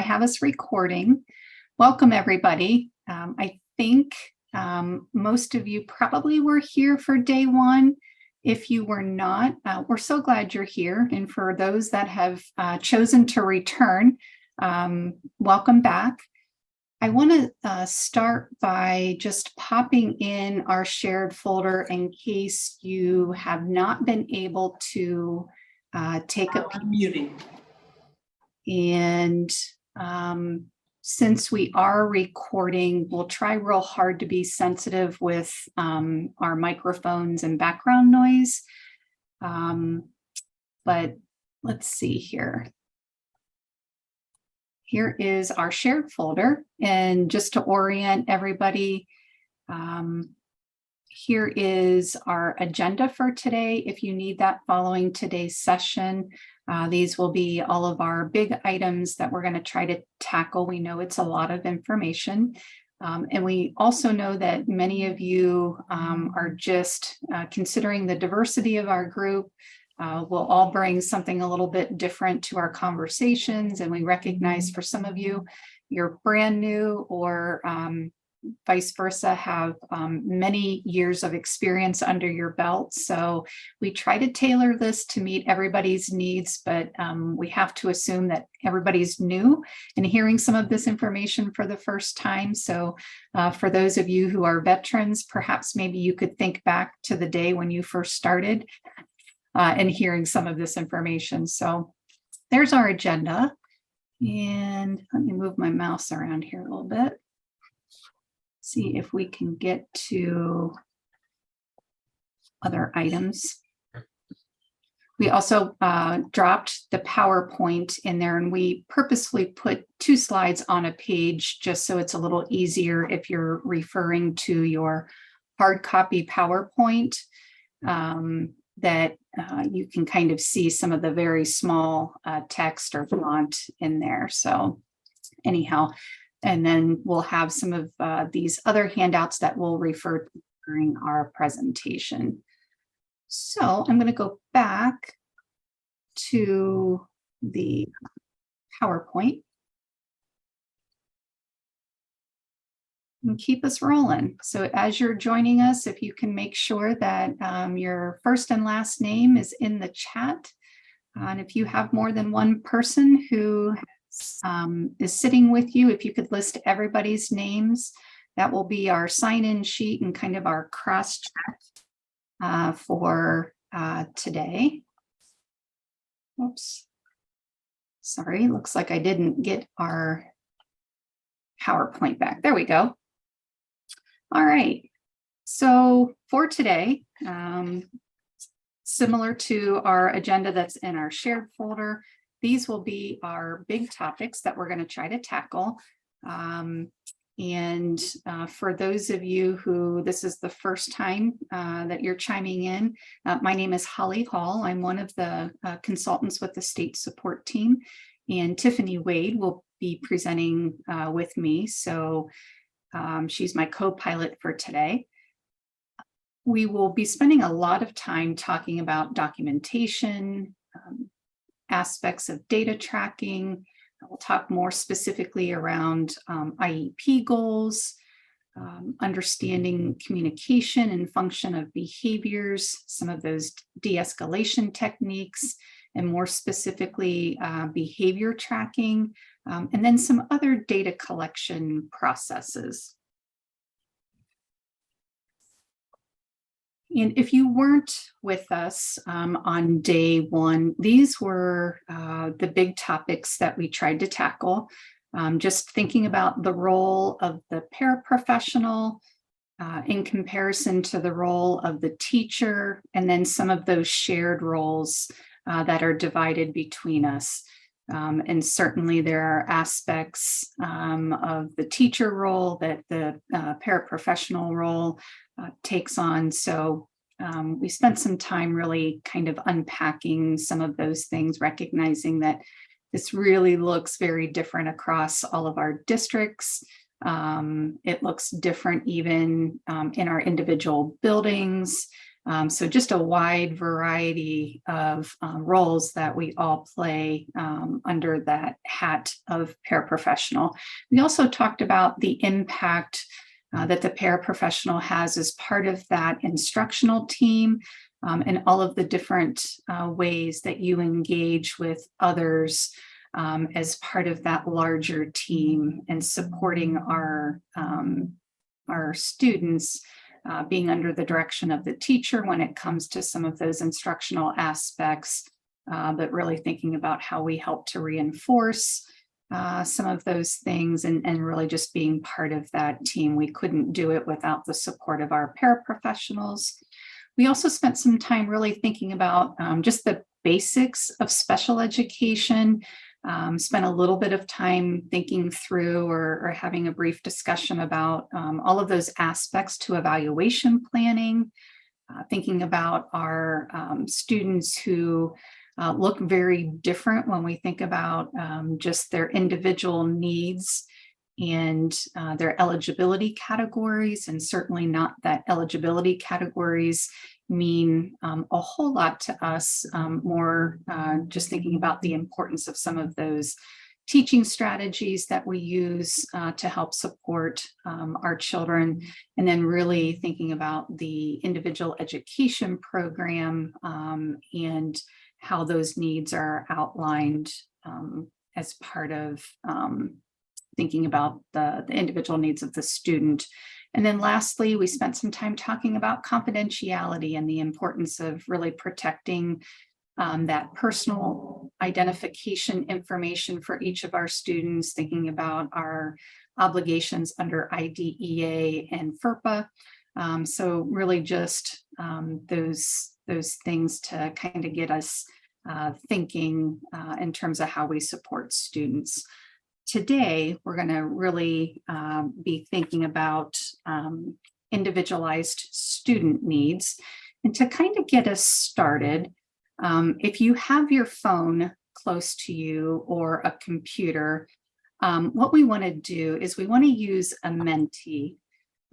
have us recording. Welcome, everybody. I think most of you probably were here for day one. If you were not, we're so glad you're here. And for those that have chosen to return, welcome back. I want to start by just popping in our shared folder in case you have not been able to take a muting. And since we are recording, we'll try real hard to be sensitive with our microphones and background noise. But let's see here. Here is our shared folder. And just to orient everybody, here is our agenda for today. If you need that following today's session, these will be all of our big items that we're going to try to tackle. We know it's a lot of information. And we also know that many of you are just considering the diversity of our group. We'll all bring something a little bit different to our conversations. And we recognize for some of you, you're brand new or vice versa, have many years of experience under your belt. So we try to tailor this to meet everybody's needs, but we have to assume that everybody's new and hearing some of this information for the first time. So for those of you who are veterans, perhaps maybe you could think back to the day when you first started and hearing some of this information. So there's our agenda. And let me move my mouse around here a little bit. See if we can get to other items. We also dropped the PowerPoint in there, and we purposefully put 2 slides on a page just so it's a little easier if you're referring to your hard copy PowerPoint, that you can kind of see some of the very small text or font in there. So anyhow, and then we'll have some of these other handouts that we'll refer to during our presentation. So I'm going to go back to the PowerPoint and keep us rolling. So as you're joining us, if you can make sure that your first and last name is in the chat. And if you have more than one person who is sitting with you, if you could list everybody's names, that will be our sign-in sheet and kind of our cross-check for today. Oops. Sorry, looks like I didn't get our PowerPoint back. There we go. All right. So for today, similar to our agenda that's in our shared folder, these will be our big topics that we're going to try to tackle. And for those of you who this is the first time that you're chiming in, my name is Holly Hall. I'm one of the consultants with the state support team, and Tiffany Wade will be presenting with me. So she's my co-pilot for today. We will be spending a lot of time talking about documentation, aspects of data tracking. We'll talk more specifically around IEP goals, understanding communication and function of behaviors, some of those de-escalation techniques, and more specifically behavior tracking, and then some other data collection processes. And if you weren't with us on day one, these were the big topics that we tried to tackle. Just thinking about the role of the paraprofessional in comparison to the role of the teacher, and then some of those shared roles that are divided between us. And certainly there are aspects of the teacher role that the paraprofessional role takes on. So we spent some time really kind of unpacking some of those things, recognizing that this really looks very different across all of our districts. It looks different even in our individual buildings. So just a wide variety of roles that we all play under that hat of paraprofessional. We also talked about the impact that the paraprofessional has as part of that instructional team, and all of the different ways that you engage with others as part of that larger team and supporting our students being under the direction of the teacher when it comes to some of those instructional aspects, but really thinking about how we help to reinforce some of those things and really just being part of that team. We couldn't do it without the support of our paraprofessionals. We also spent some time really thinking about just the basics of special education. Spent a little bit of time thinking through or having a brief discussion about all of those aspects to evaluation planning, thinking about our students who look very different when we think about just their individual needs and their eligibility categories, and certainly not that eligibility categories mean a whole lot to us, more just thinking about the importance of some of those teaching strategies that we use to help support our children, and then really thinking about the individual education program and how those needs are outlined as part of thinking about the individual needs of the student. And then lastly, we spent some time talking about confidentiality and the importance of really protecting that personal identification information for each of our students, thinking about our obligations under IDEA and FERPA. So really just those things to kind of get us thinking in terms of how we support students. Today, we're going to really be thinking about individualized student needs. And to kind of get us started, if you have your phone close to you or a computer, what we want to do is we want to use a Menti.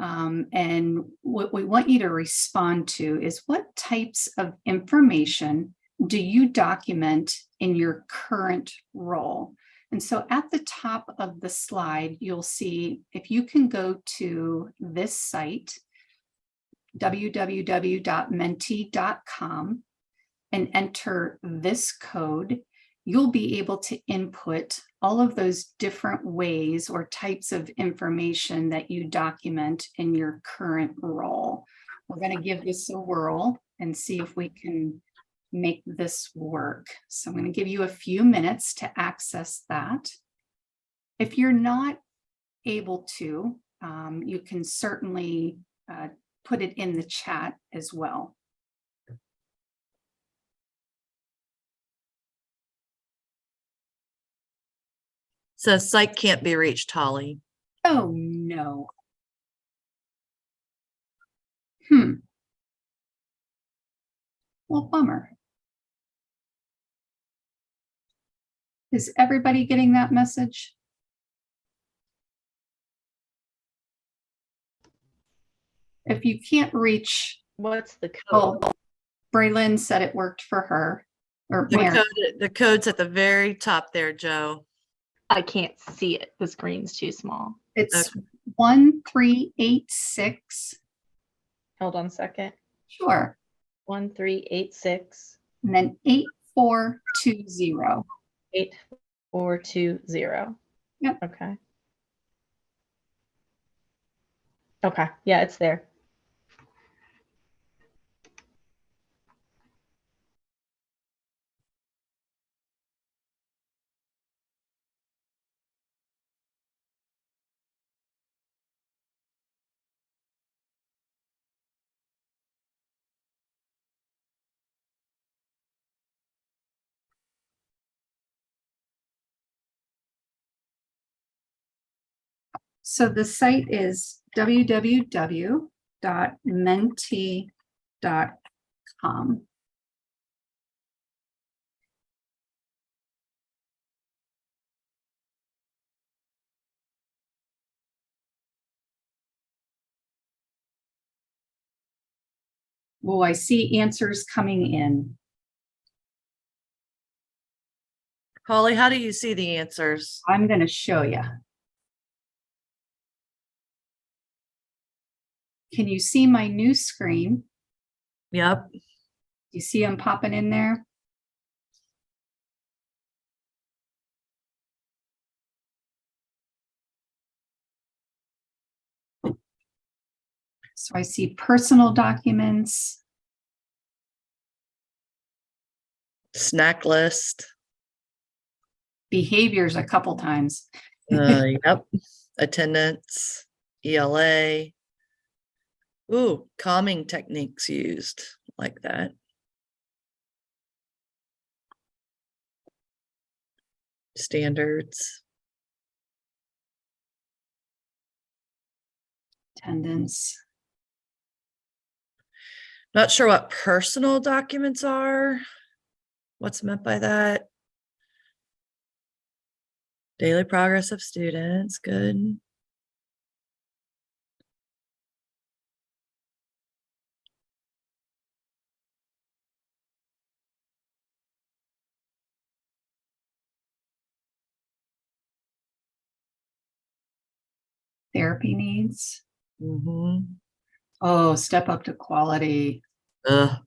And what we want you to respond to is, what types of information do you document in your current role? And so at the top of the slide, you'll see, if you can go to this site, www.menti.com, and enter this code, you'll be able to input all of those different ways or types of information that you document in your current role. We're going to give this a whirl and see if we can make this work. So I'm going to give you a few minutes to access that. If you're not able to, you can certainly put it in the chat as well. Says site can't be reached, Holly. Oh, no. Well, bummer. Is everybody getting that message? If you can't reach, What's the code? oh, Braylon said it worked for her. Or Mary. The code's at the very top there, Joe. I can't see it. The screen's too small. It's 1386. Hold on a second. Sure. 1386. And then 8420. 8420. Yep. Okay. Okay. Yeah, it's there. So the site is www.menti.com. Oh, I see answers coming in. Holly, how do you see the answers? I'm going to show you. Can you see my new screen? Yep. You see them popping in there? So I see personal documents, Snack list. behaviors a couple times. Yep. Attendance, ELA. Ooh, calming techniques used like that. Standards. Attendance. Not sure what personal documents are. What's meant by that? Daily progress of students. Good. Therapy needs. Mm-hmm. Oh, step up to quality. Ugh.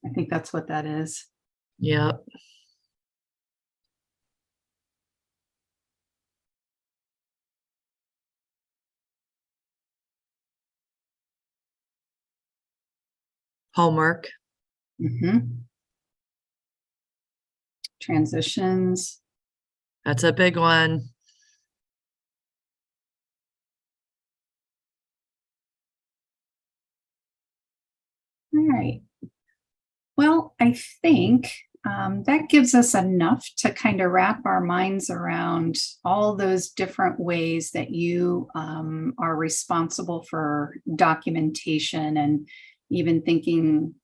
I think that's what that is. Yep. Homework. Mhm. Transitions. That's a big one. All right. Well, I think that gives us enough to kind of wrap our minds around all those different ways that you are responsible for documentation, and even thinking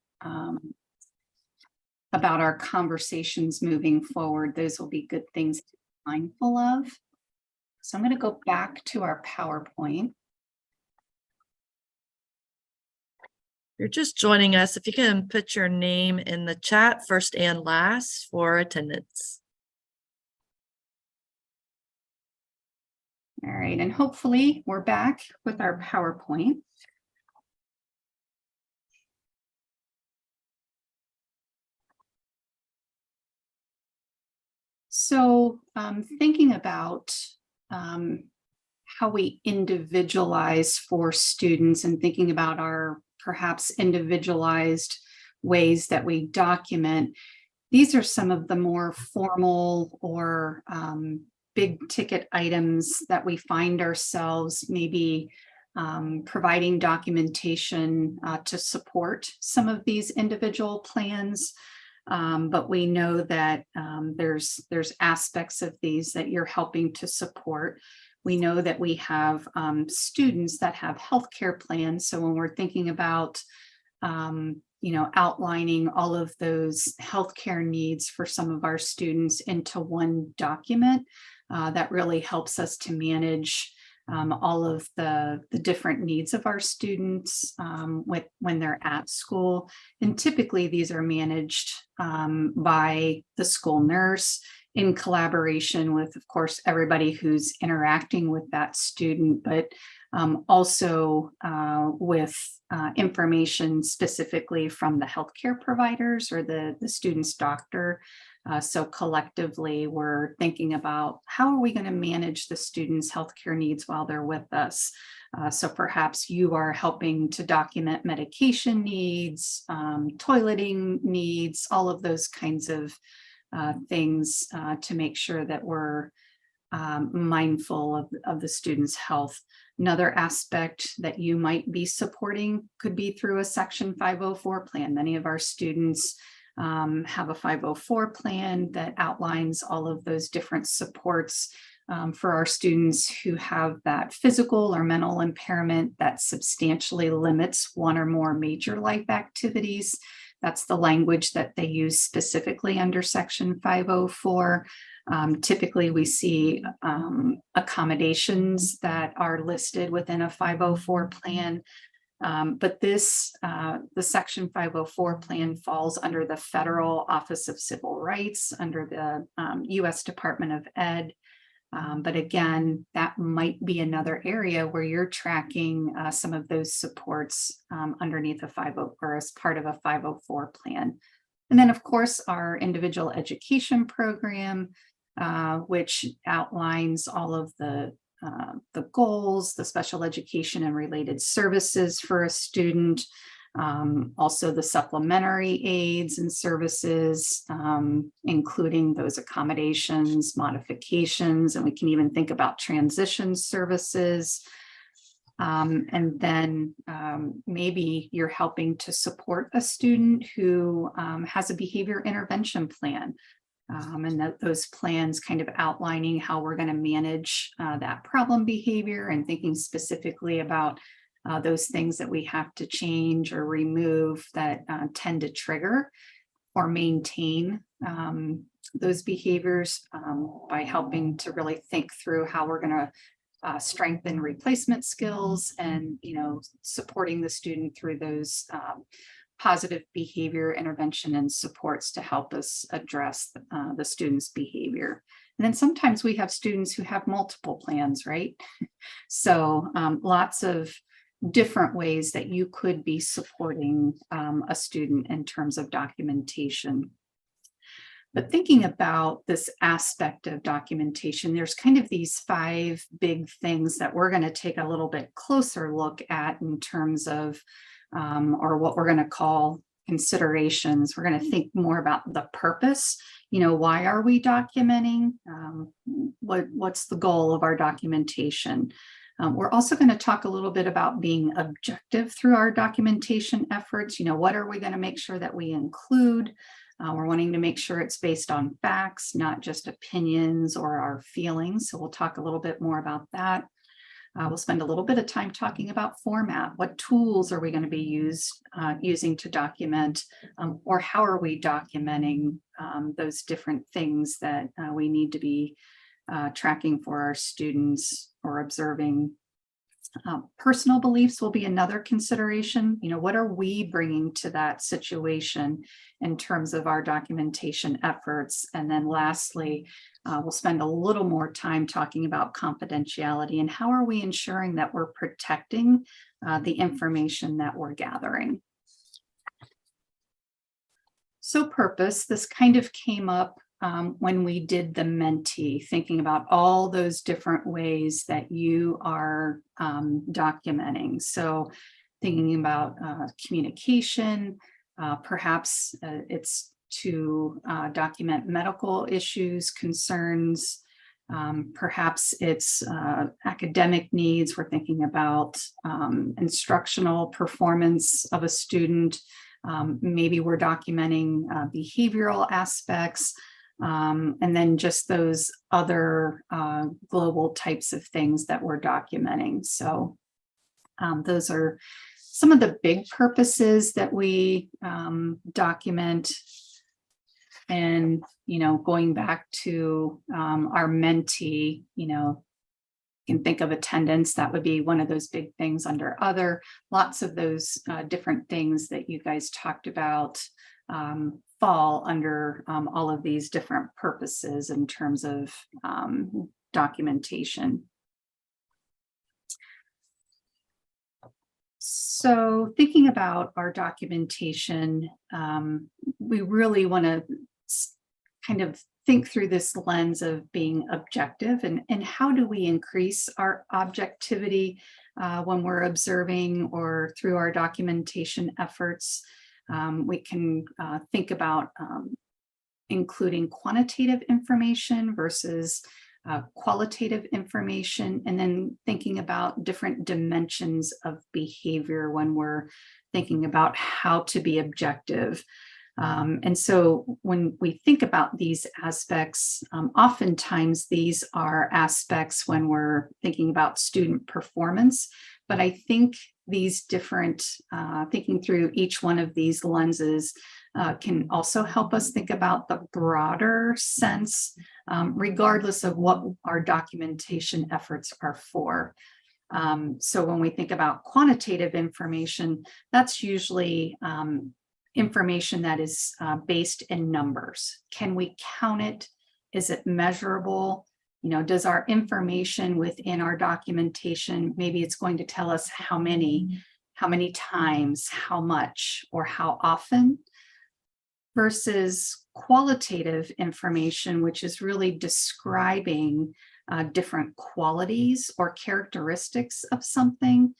about our conversations moving forward. Those will be good things to be mindful of. So I'm going to go back to our PowerPoint. You're just joining us. If you can put your name in the chat first and last for attendance. All right, and hopefully we're back with our PowerPoint. So thinking about how we individualize for students, and thinking about our perhaps individualized ways that we document, these are some of the more formal or big ticket items that we find ourselves maybe providing documentation to support some of these individual plans. But we know that there's aspects of these that you're helping to support. We know that we have students that have healthcare plans. So when we're thinking about outlining all of those healthcare needs for some of our students into one document, that really helps us to manage all of the different needs of our students when they're at school. And typically these are managed by the school nurse in collaboration with, of course, everybody who's interacting with that student, but also with information specifically from the healthcare providers or the student's doctor. So collectively, we're thinking about how are we going to manage the students' healthcare needs while they're with us. So perhaps you are helping to document medication needs, toileting needs, all of those kinds of things to make sure that we're mindful of the student's health. Another aspect that you might be supporting could be through a Section 504 plan. Many of our students have a 504 plan that outlines all of those different supports for our students who have that physical or mental impairment that substantially limits one or more major life activities. That's the language that they use specifically under Section 504. Typically, we see accommodations that are listed within a 504 plan But this, the Section 504 plan falls under the Federal Office of Civil Rights, under the US Department of Ed. But again, that might be another area where you're tracking some of those supports underneath a 50 or as part of a 504 plan. And then, of course, our individual education program, which outlines all of the goals, the special education and related services for a student, also the supplementary aids and services, including those accommodations, modifications, and we can even think about transition services. And then maybe you're helping to support a student who has a behavior intervention plan. And those plans kind of outlining how we're going to manage that problem behavior and thinking specifically about those things that we have to change or remove that tend to trigger or maintain those behaviors by helping to really think through how we're going to strengthen replacement skills and, supporting the student through those positive behavior intervention and supports to help us address the student's behavior. And then sometimes we have students who have multiple plans, right? So lots of different ways that you could be supporting a student in terms of documentation. But thinking about this aspect of documentation, there's kind of these 5 big things that we're going to take a little bit closer look at in terms of or what we're going to call considerations. We're going to think more about the purpose. Why are we documenting? What's the goal of our documentation? We're also going to talk a little bit about being objective through our documentation efforts. What are we going to make sure that we include? We're wanting to make sure it's based on facts, not just opinions or our feelings. So we'll talk a little bit more about that. We'll spend a little bit of time talking about format. What tools are we going to be using to document, or how are we documenting those different things that we need to be tracking for our students or observing. Personal beliefs will be another consideration. What are we bringing to that situation in terms of our documentation efforts? And then lastly, we'll spend a little more time talking about confidentiality and how are we ensuring that we're protecting the information that we're gathering. So purpose, this kind of came up when we did the Menti, thinking about all those different ways that you are documenting. So thinking about communication, perhaps it's to document medical issues, concerns, perhaps it's academic needs. We're thinking about instructional performance of a student. Maybe we're documenting behavioral aspects. And then just those other global types of things that we're documenting. So those are some of the big purposes that we document. And, going back to our Menti, you can think of attendance. That would be one of those big things under other. Lots of those different things that you guys talked about fall under all of these different purposes in terms of documentation. So thinking about our documentation, we really want to kind of think through this lens of being objective and how do we increase our objectivity when we're observing or through our documentation efforts. We can think about including quantitative information versus qualitative information, and then thinking about different dimensions of behavior when we're thinking about how to be objective. And so when we think about these aspects, oftentimes these are aspects when we're thinking about student performance, but I think these different, thinking through each one of these lenses can also help us think about the broader sense, regardless of what our documentation efforts are for. So when we think about quantitative information, that's usually information that is based in numbers. Can we count it? Is it measurable? You know, does our information within our documentation, maybe it's going to tell us how many times, how much, or how often, versus qualitative information, which is really describing different qualities or characteristics of something,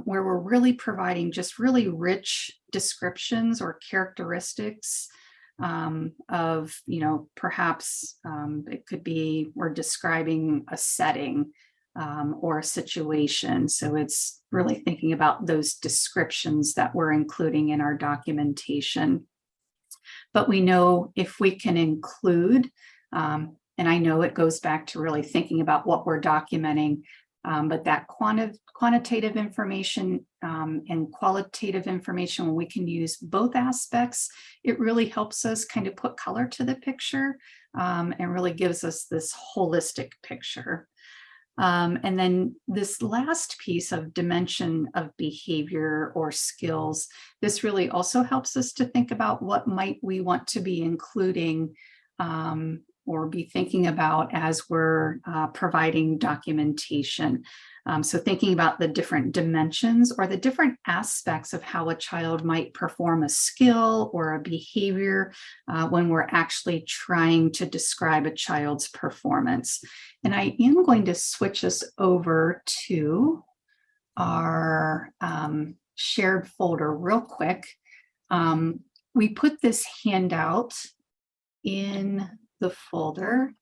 where we're really providing just really rich descriptions or characteristics of, you know, perhaps it could be we're describing a setting or a situation. So it's really thinking about those descriptions that we're including in our documentation. But we know if we can include, and I know it goes back to really thinking about what we're documenting, but that quantitative information and qualitative information, when we can use both aspects, it really helps us kind of put color to the picture and really gives us this holistic picture. And then this last piece of dimension of behavior or skills, this really also helps us to think about what might we want to be including or be thinking about as we're providing documentation. So thinking about the different dimensions or the different aspects of how a child might perform a skill or a behavior when we're actually trying to describe a child's performance. And I am going to switch us over to our shared folder real quick. We put this handout in the folder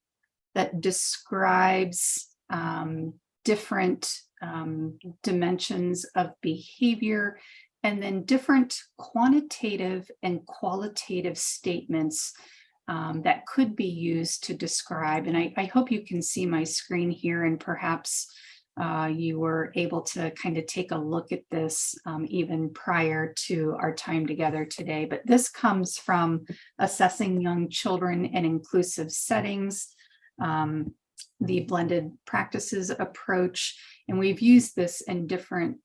that describes different dimensions of behavior, and then different quantitative and qualitative statements that could be used to describe. And I hope you can see my screen here, and perhaps you were able to kind of take a look at this even prior to our time together today. But this comes from Assessing Young Children in Inclusive Settings, the blended practices approach. And we've used this in different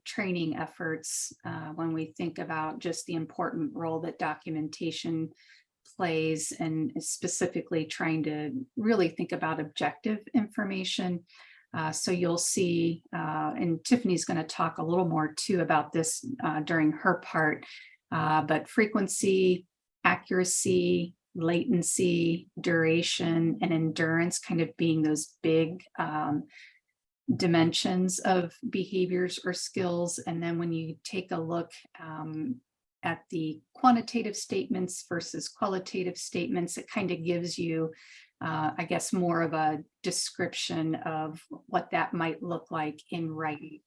training efforts when we think about just the important role that documentation plays, and specifically trying to really think about objective information. So you'll see, and Tiffany's going to talk a little more too about this during her part, but frequency, accuracy, latency, duration, and endurance kind of being those big dimensions of behaviors or skills. And then when you take a look at the quantitative statements versus qualitative statements, it kind of gives you I guess more of a description of what that might look like in writing.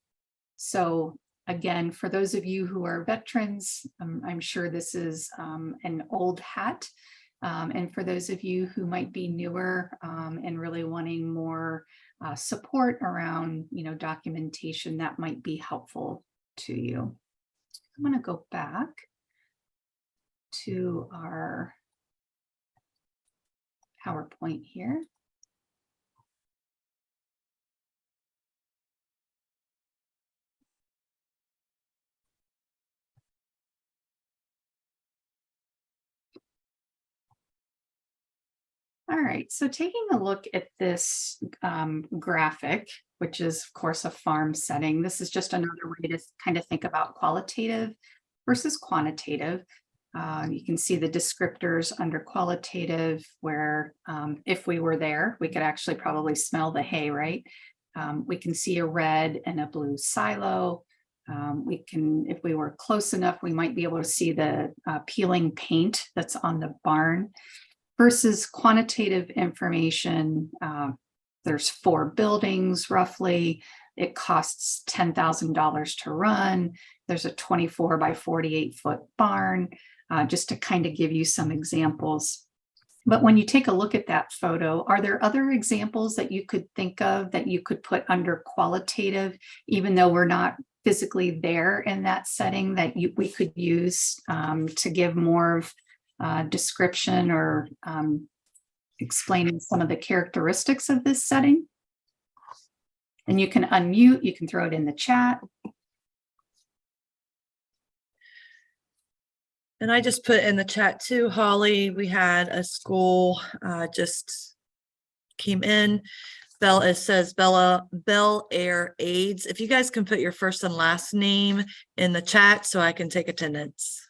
So again, for those of you who are veterans, I'm sure this is an old hat. And for those of you who might be newer and really wanting more support around, you know, documentation, that might be helpful to you. I'm going to go back to our PowerPoint here. All right, so taking a look at this graphic, which is of course a farm setting, this is just another way to kind of think about qualitative versus quantitative. You can see the descriptors under qualitative, where if we were there, we could actually probably smell the hay, right? We can see a red and a blue silo. We can, if we were close enough, we might be able to see the peeling paint that's on the barn. Versus quantitative information, there's 4 buildings roughly. It costs $10,000 to run. There's a 24 by 48 foot barn, just to kind of give you some examples. But when you take a look at that photo, are there other examples that you could think of that you could put under qualitative, even though we're not physically there in that setting, that we could use to give more of description or explaining some of the characteristics of this setting? And you can unmute, you can throw it in the chat. And I just put in the chat too, Holly, we had a school just came in. It says Bel Air Aids. If you guys can put your first and last name in the chat so I can take attendance.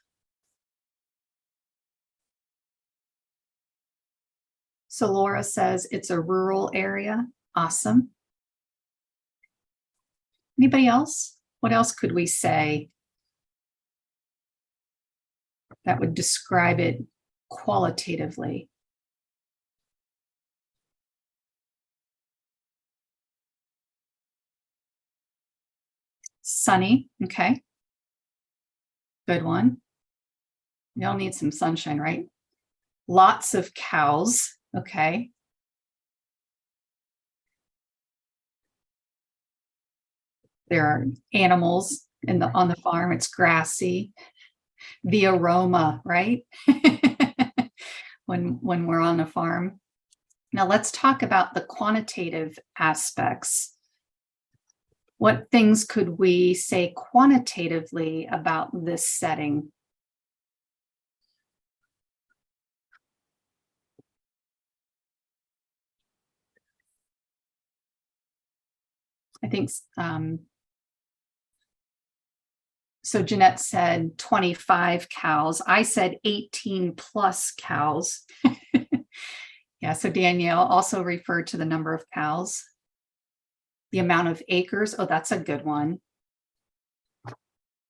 So Laura says it's a rural area. Awesome. Anybody else? What else could we say that would describe it qualitatively? Sunny, okay. Good one. We all need some sunshine, right? Lots of cows, okay. There are animals on the farm, it's grassy. The aroma, right? when we're on a farm. Now let's talk about the quantitative aspects. What things could we say quantitatively about this setting? I think so Jeanette said 25 cows. I said 18 plus cows. Yeah, so Danielle also referred to the number of cows. The amount of acres. Oh, that's a good one.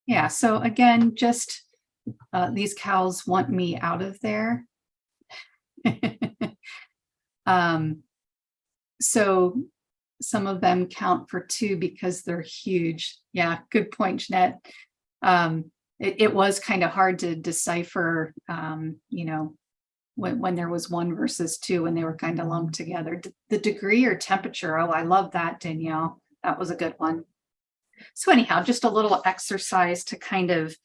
Yeah, so again, just these cows want me out of there. So some of them count for 2 because they're huge. Yeah, good point, Jeanette. It was kind of hard to decipher, you know, when there was 1 versus 2 and they were kind of lumped together. The degree or temperature. Oh, I love that, Danielle. That was a good one. So anyhow, just a little exercise to kind of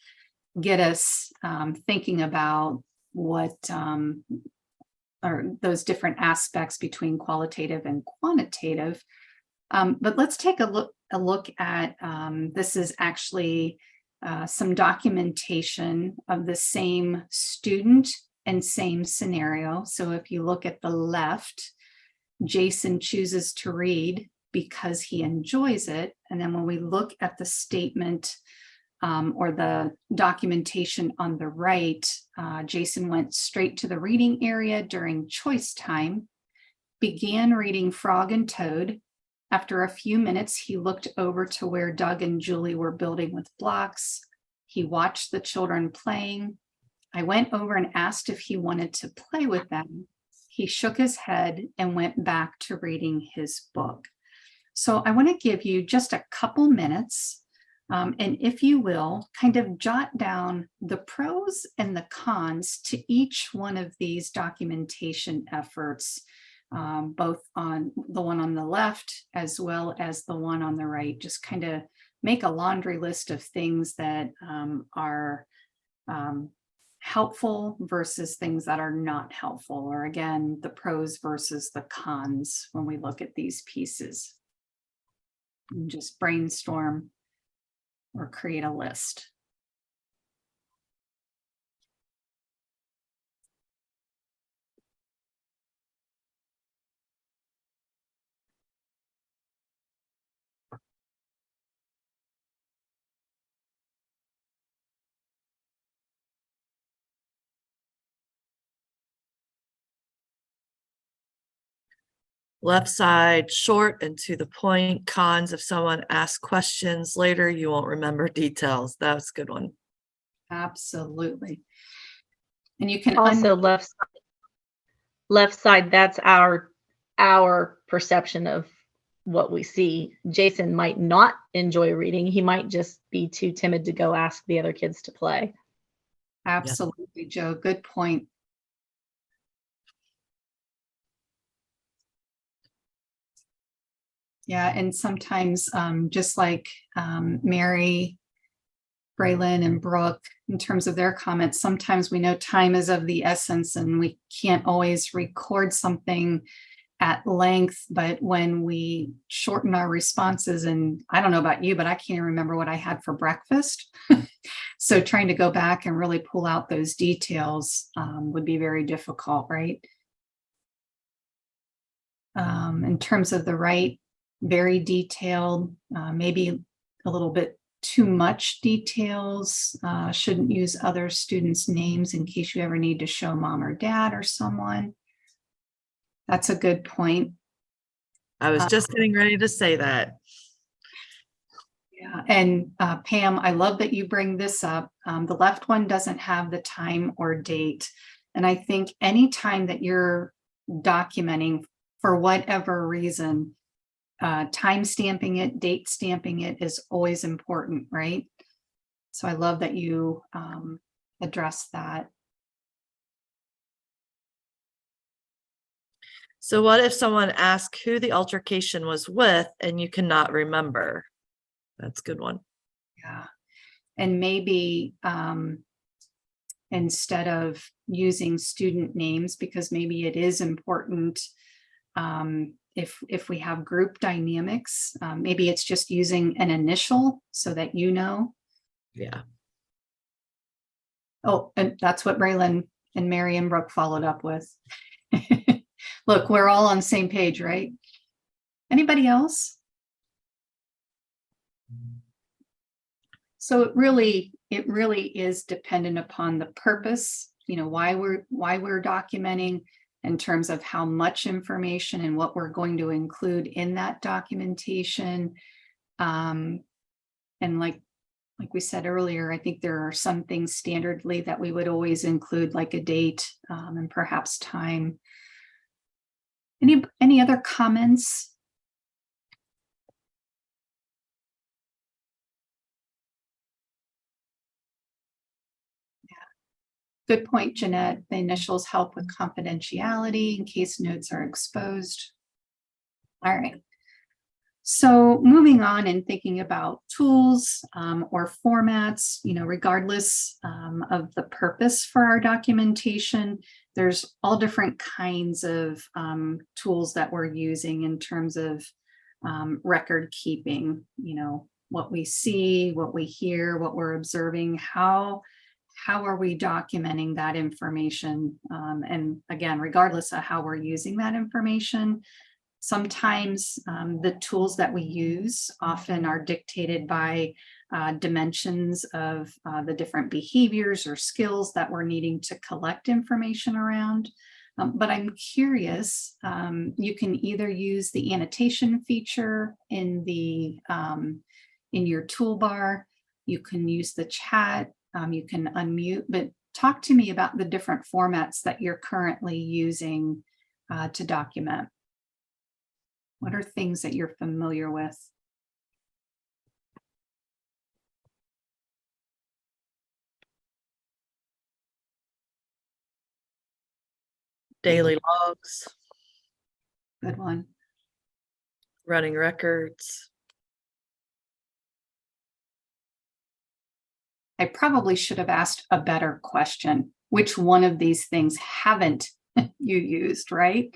get us thinking about what are those different aspects between qualitative and quantitative. But let's take a look at this is actually some documentation of the same student and same scenario. So if you look at the left, Jason chooses to read because he enjoys it. And then when we look at the statement or the documentation on the right, Jason went straight to the reading area during choice time, began reading Frog and Toad. After a few minutes, he looked over to where Doug and Julie were building with blocks. He watched the children playing. I went over and asked if he wanted to play with them. He shook his head and went back to reading his book. So I want to give you just a couple minutes, and if you will, kind of jot down the pros and the cons to each one of these documentation efforts, both on the one on the left as well as the one on the right. Just kind of make a laundry list of things that are helpful versus things that are not helpful, or again, the pros versus the cons when we look at these pieces. And just brainstorm or create a list. Left side, short and to the point. Cons, if someone asks questions later, you won't remember details. That was a good one. Absolutely. And you can Also left side, that's our perception of what we see. Jason might not enjoy reading. He might just be too timid to go ask the other kids to play. Absolutely, Joe. Good point. Yeah, and sometimes just like Mary, Braylon, and Brooke, in terms of their comments, sometimes we know time is of the essence and we can't always record something at length, but when we shorten our responses, and I don't know about you, but I can't remember what I had for breakfast. So trying to go back and really pull out those details would be very difficult, right? In terms of the right, very detailed, maybe a little bit too much details. Shouldn't use other students' names in case you ever need to show mom or dad or someone. That's a good point. I was just getting ready to say that. Yeah, and Pam, I love that you bring this up. The left one doesn't have the time or date. And I think anytime that you're documenting for whatever reason, time stamping it, date stamping it is always important, right? So I love that you address that. So what if someone asks who the altercation was with and you cannot remember? That's a good one. Yeah. And maybe instead of using student names, because maybe it is important if we have group dynamics, maybe it's just using an initial so that you know. Yeah. Oh, and that's what Braylon and Mary and Brooke followed up with. Look, we're all on the same page, right? Anybody else? So it really is dependent upon the purpose, you know, why we're documenting in terms of how much information and what we're going to include in that documentation. And like we said earlier, I think there are some things standardly that we would always include, like a date and perhaps time. Any other comments? Good point, Jeanette. The initials help with confidentiality in case notes are exposed. All right. So moving on and thinking about tools or formats, you know, regardless of the purpose for our documentation, there's all different kinds of tools that we're using in terms of record keeping, you know, what we see, what we hear, what we're observing, how are we documenting that information? And again, regardless of how we're using that information, sometimes the tools that we use often are dictated by dimensions of the different behaviors or skills that we're needing to collect information around. But I'm curious, you can either use the annotation feature in your toolbar, you can use the chat, you can unmute, but talk to me about the different formats that you're currently using to document. What are things that you're familiar with? Daily logs, Good one. running records. I probably should have asked a better question. Which one of these things haven't you used, right?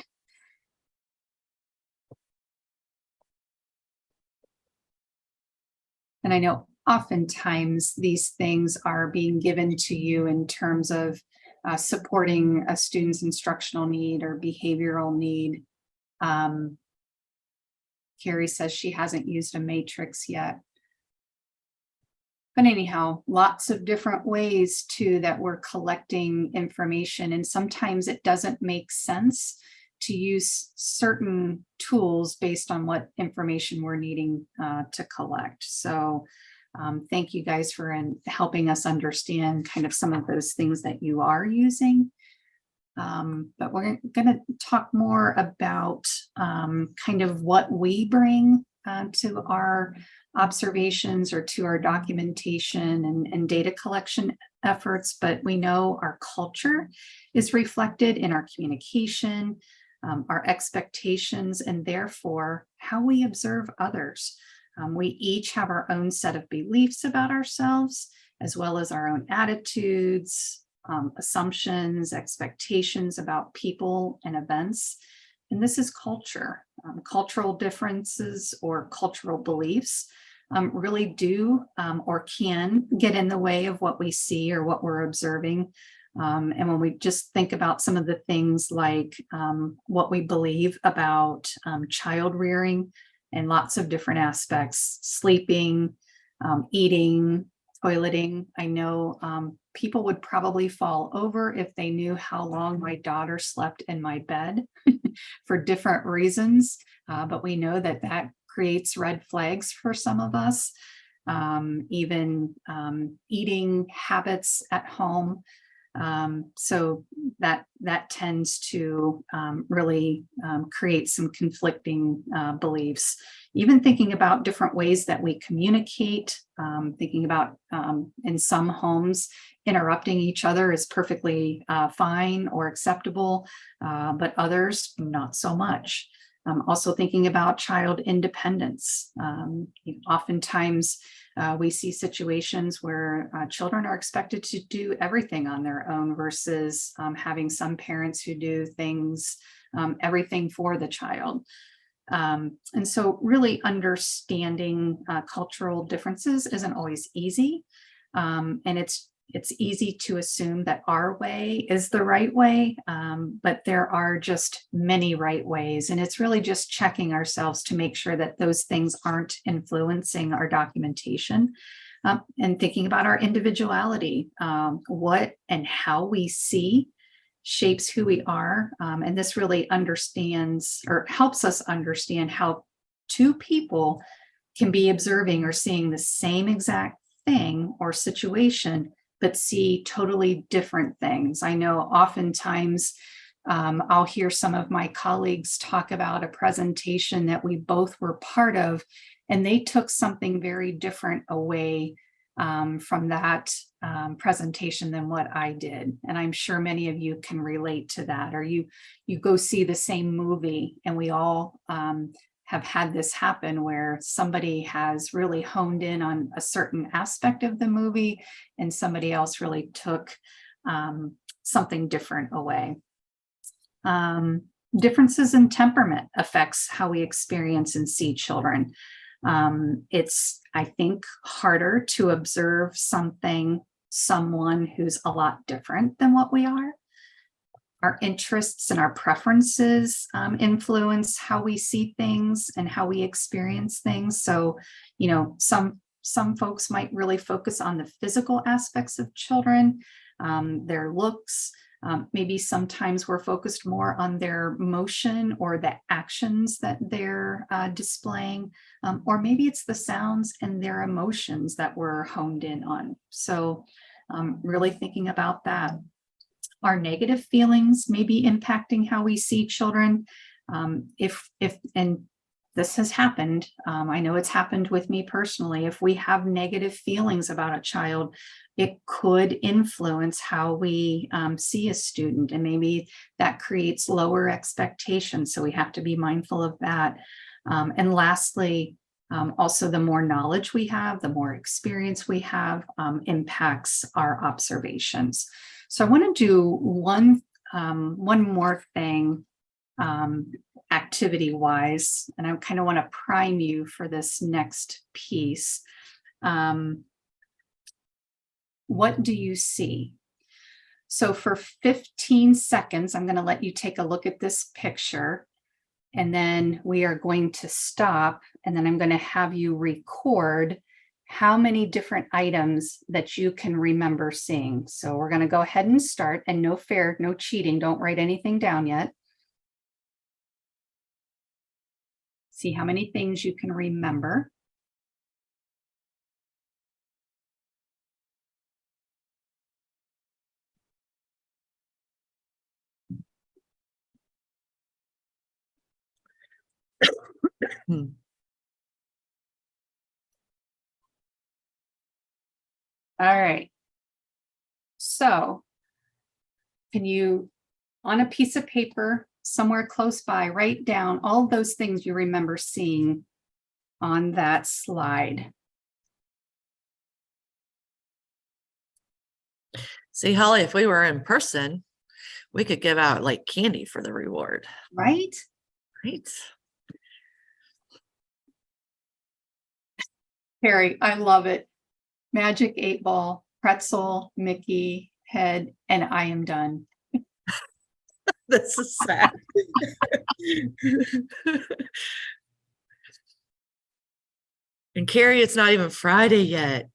And I know oftentimes these things are being given to you in terms of supporting a student's instructional need or behavioral need. Carrie says she hasn't used a matrix yet. But anyhow, lots of different ways too that we're collecting information, and sometimes it doesn't make sense to use certain tools based on what information we're needing to collect. So thank you guys for helping us understand kind of some of those things that you are using. But we're going to talk more about kind of what we bring to our observations or to our documentation and data collection efforts. But we know our culture is reflected in our communication, our expectations, and therefore how we observe others. We each have our own set of beliefs about ourselves, as well as our own attitudes, assumptions, expectations about people and events. And this is culture. Cultural differences or cultural beliefs really do or can get in the way of what we see or what we're observing. And when we just think about some of the things like what we believe about child rearing and lots of different aspects, sleeping, eating, toileting. I know people would probably fall over if they knew how long my daughter slept in my bed for different reasons. But we know that that creates red flags for some of us. Even eating habits at home. So that tends to really create some conflicting beliefs. Even thinking about different ways that we communicate, thinking about in some homes, interrupting each other is perfectly fine or acceptable, but others not so much. Also thinking about child independence. Oftentimes we see situations where children are expected to do everything on their own versus having some parents who do things, everything for the child. And so really understanding cultural differences isn't always easy. And it's easy to assume that our way is the right way, but there are just many right ways. And it's really just checking ourselves to make sure that those things aren't influencing our documentation, and thinking about our individuality, what and how we see shapes who we are. And this really understands or helps us understand how two people can be observing or seeing the same exact thing or situation, but see totally different things. I know oftentimes I'll hear some of my colleagues talk about a presentation that we both were part of, and they took something very different away from that presentation than what I did. And I'm sure many of you can relate to that. Or you go see the same movie, and we all have had this happen where somebody has really honed in on a certain aspect of the movie and somebody else really took something different away. Differences in temperament affects how we experience and see children. It's, I think, harder to observe someone who's a lot different than what we are. Our interests and our preferences influence how we see things and how we experience things. So, some folks might really focus on the physical aspects of children, their looks. Maybe sometimes we're focused more on their motion or the actions that they're displaying, or maybe it's the sounds and their emotions that we're honed in on. So really thinking about that. Our negative feelings may be impacting how we see children. If and this has happened, I know it's happened with me personally. If we have negative feelings about a child, it could influence how we see a student, and maybe that creates lower expectations. So we have to be mindful of that. And lastly, also the more knowledge we have, the more experience we have, impacts our observations. So I want to do one more thing activity wise, and I kind of want to prime you for this next piece. What do you see? So for 15 seconds, I'm going to let you take a look at this picture, and then we are going to stop, and then I'm going to have you record how many different items that you can remember seeing. So we're going to go ahead and start, and no cheating. Don't write anything down yet. See how many things you can remember. All right. So can you, on a piece of paper, somewhere close by, write down all those things you remember seeing on that slide? See, Holly, if we were in person, we could give out like candy for the reward. Right? Right. Harry, I love it. Magic 8 Ball, pretzel, Mickey, head, and I am done. This is sad. And Carrie, it's not even Friday yet.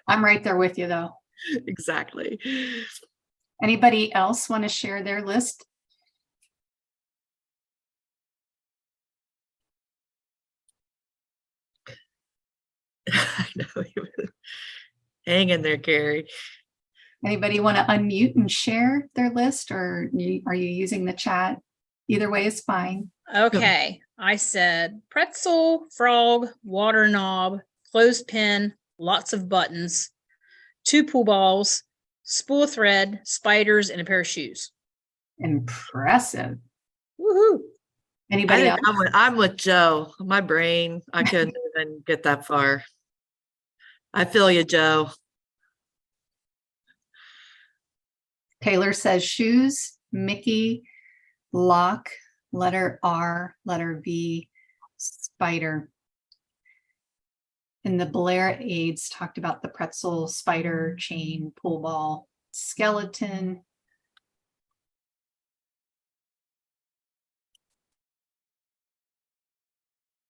I'm right there with you though. Exactly. Anybody else want to share their list? I know. Hang in there, Carrie. Anybody want to unmute and share their list, or are you using the chat? Either way is fine. Okay, I said pretzel, frog, water knob, clothespin, lots of buttons, 2 pool balls, spool thread, spiders, and a pair of shoes. Impressive. Woohoo! I Anybody think else? I'm with Joe. My brain, I couldn't even get that far. I feel you, Joe. Taylor says shoes, Mickey, lock, letter R, letter V, spider. And the Blair aides talked about the pretzel, spider, chain, pool ball, skeleton.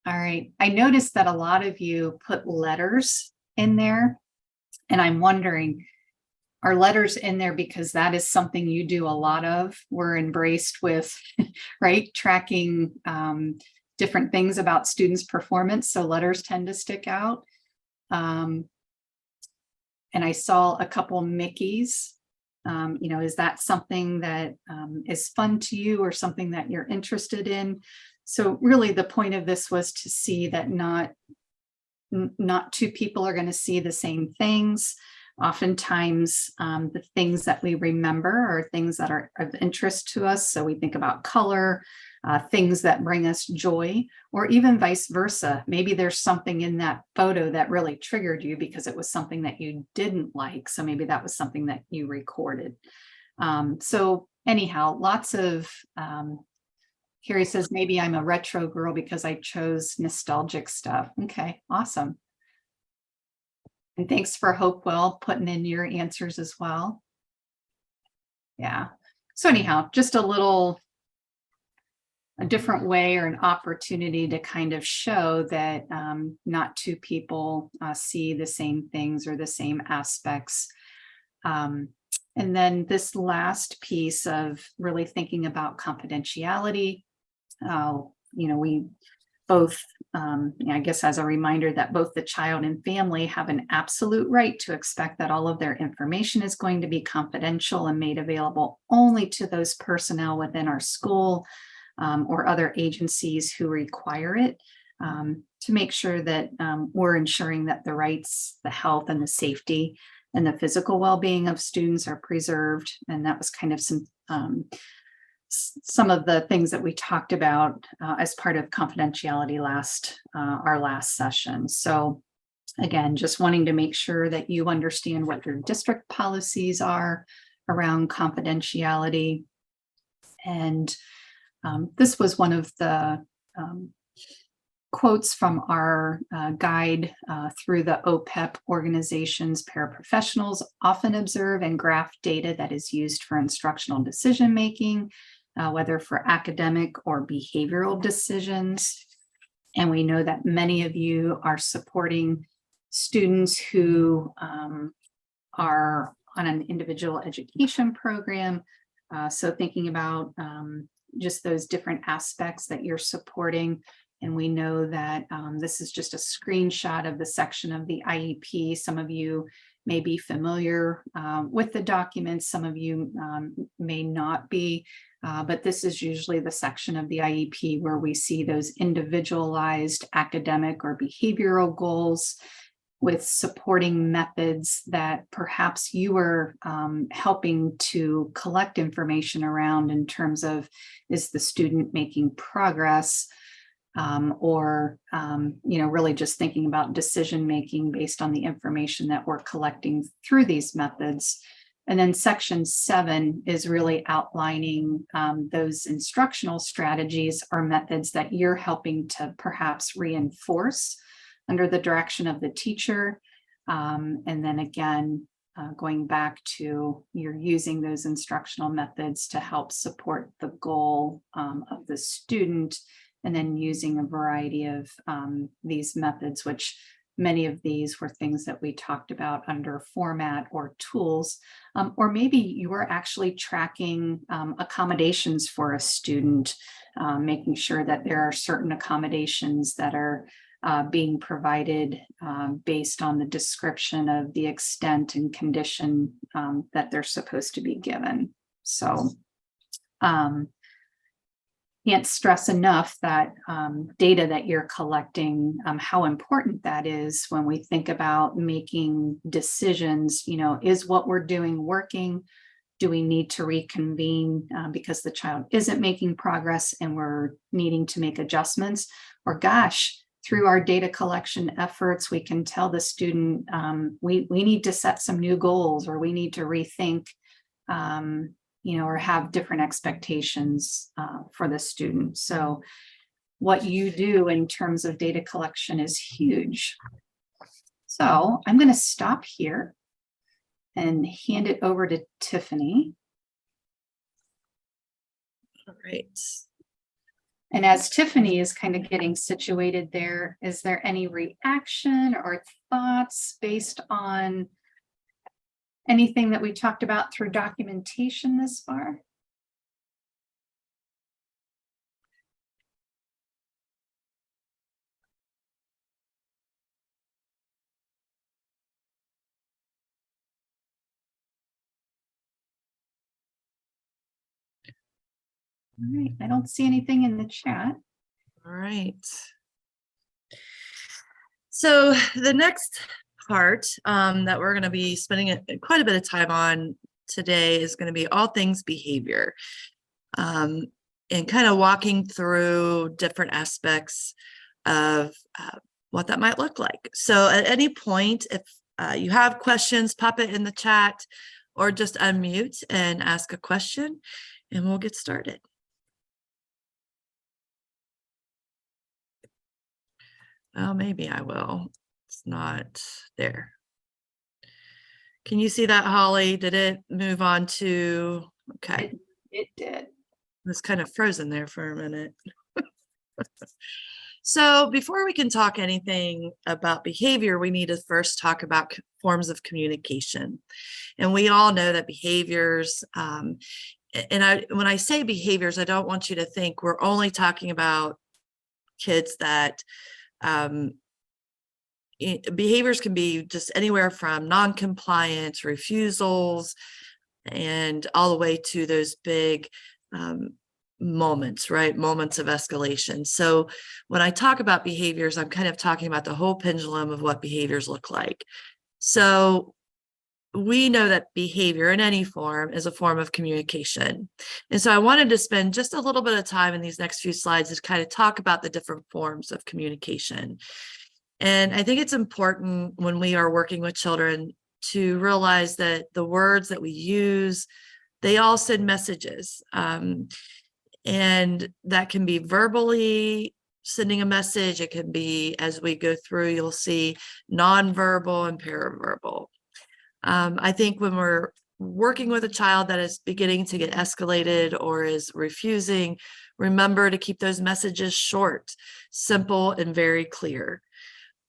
All right. I noticed that a lot of you put letters in there, and I'm wondering, are letters in there because that is something you do a lot of? We're embraced with, right, tracking different things about students' performance, so letters tend to stick out. And I saw a couple Mickeys. Is that something that is fun to you or something that you're interested in? So really the point of this was to see that not two people are going to see the same things. Oftentimes, the things that we remember are things that are of interest to us. So we think about color, things that bring us joy, or even vice versa. Maybe there's something in that photo that really triggered you because it was something that you didn't like. So maybe that was something that you recorded. So anyhow, lots of, Carrie says, maybe I'm a retro girl because I chose nostalgic stuff. Okay, awesome. And thanks for Hopewell putting in your answers as well. Yeah. So anyhow, just a different way or an opportunity to kind of show that not two people see the same things or the same aspects. And then this last piece of really thinking about confidentiality. We both, I guess as a reminder that both the child and family have an absolute right to expect that all of their information is going to be confidential and made available only to those personnel within our school or other agencies who require it, to make sure that we're ensuring that the rights, the health and the safety and the physical well-being of students are preserved. And that was kind of some of the things that we talked about as part of confidentiality our last session. So again, just wanting to make sure that you understand what your district policies are around confidentiality. And this was one of the quotes from our guide through the OPEP organizations. Paraprofessionals often observe and graph data that is used for instructional decision-making, whether for academic or behavioral decisions. And we know that many of you are supporting students who are on an individual education program. So thinking about just those different aspects that you're supporting. And we know that this is just a screenshot of the section of the IEP. Some of you may be familiar with the documents, some of you may not be, but this is usually the section of the IEP where we see those individualized academic or behavioral goals with supporting methods that perhaps you are helping to collect information around in terms of, is the student making progress? Or really just thinking about decision making based on the information that we're collecting through these methods. And then section 7 is really outlining those instructional strategies or methods that you're helping to perhaps reinforce under the direction of the teacher. And then again, going back to you're using those instructional methods to help support the goal of the student, and then using a variety of these methods, which many of these were things that we talked about under format or tools, or maybe you were actually tracking accommodations for a student, making sure that there are certain accommodations that are being provided based on the description of the extent and condition that they're supposed to be given. So can't stress enough that data that you're collecting, how important that is when we think about making decisions. You know, is what we're doing working? Do we need to reconvene because the child isn't making progress and we're needing to make adjustments? Or gosh, through our data collection efforts, we can tell the student we need to set some new goals, or we need to rethink or have different expectations for the student. So what you do in terms of data collection is huge. So I'm going to stop here and hand it over to Tiffany. All right. And as Tiffany is kind of getting situated there, is there any reaction or thoughts based on anything that we talked about through documentation this far? All right, I don't see anything in the chat. All right. So the next part that we're going to be spending quite a bit of time on today is going to be all things behavior, and kind of walking through different aspects of what that might look like. So at any point, if you have questions, pop it in the chat or just unmute and ask a question, and we'll get started. Well, maybe I will. It's not there. Can you see that, Holly? Did it move on to, okay. It did. It was kind of frozen there for a minute. So before we can talk anything about behavior, we need to first talk about forms of communication. And we all know that behaviors, when I say behaviors, I don't want you to think we're only talking about kids that behaviors can be just anywhere from non-compliance, refusals, and all the way to those big moments, right? Moments of escalation. So when I talk about behaviors, I'm kind of talking about the whole pendulum of what behaviors look like. So we know that behavior in any form is a form of communication. And so I wanted to spend just a little bit of time in these next few slides to kind of talk about the different forms of communication. And I think it's important when we are working with children to realize that the words that we use, they all send messages. And that can be verbally sending a message. It can be, as we go through, you'll see nonverbal and paraverbal. I think when we're working with a child that is beginning to get escalated or is refusing, remember to keep those messages short, simple, and very clear.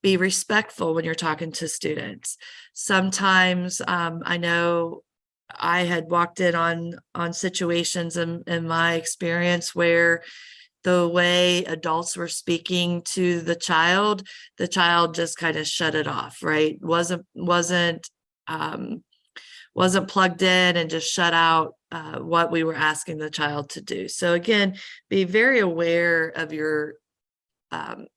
Be respectful when you're talking to students. Sometimes I know I had walked in on situations in my experience where the way adults were speaking to the child just kind of shut it off, right? Wasn't plugged in and just shut out what we were asking the child to do. So again, be very aware of your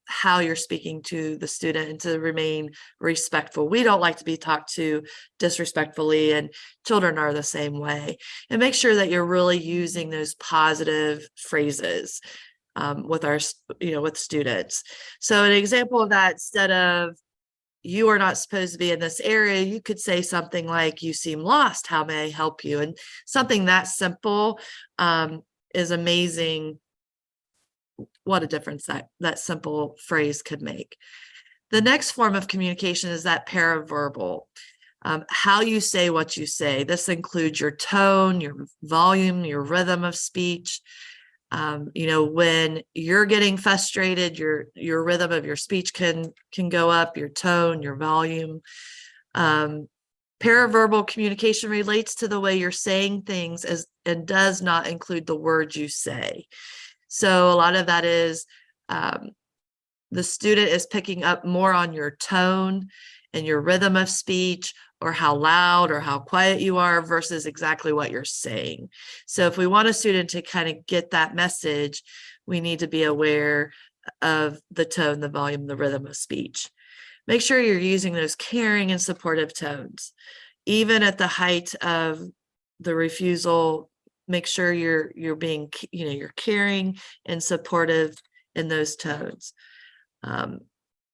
how you're speaking to the student and to remain respectful. We don't like to be talked to disrespectfully, and children are the same way. And make sure that you're really using those positive phrases with our, with students. So an example of that, instead of, you are not supposed to be in this area, you could say something like, you seem lost, how may I help you? And something that simple is amazing. What a difference that simple phrase could make. The next form of communication is that paraverbal. How you say what you say. This includes your tone, your volume, your rhythm of speech. When you're getting frustrated, your rhythm of your speech can go up, your tone, your volume. Paraverbal communication relates to the way you're saying things and does not include the words you say. So a lot of that is the student is picking up more on your tone and your rhythm of speech, or how loud or how quiet you are versus exactly what you're saying. So if we want a student to kind of get that message, we need to be aware of the tone, the volume, the rhythm of speech. Make sure you're using those caring and supportive tones. Even at the height of the refusal, make sure you're being, you're caring and supportive in those tones.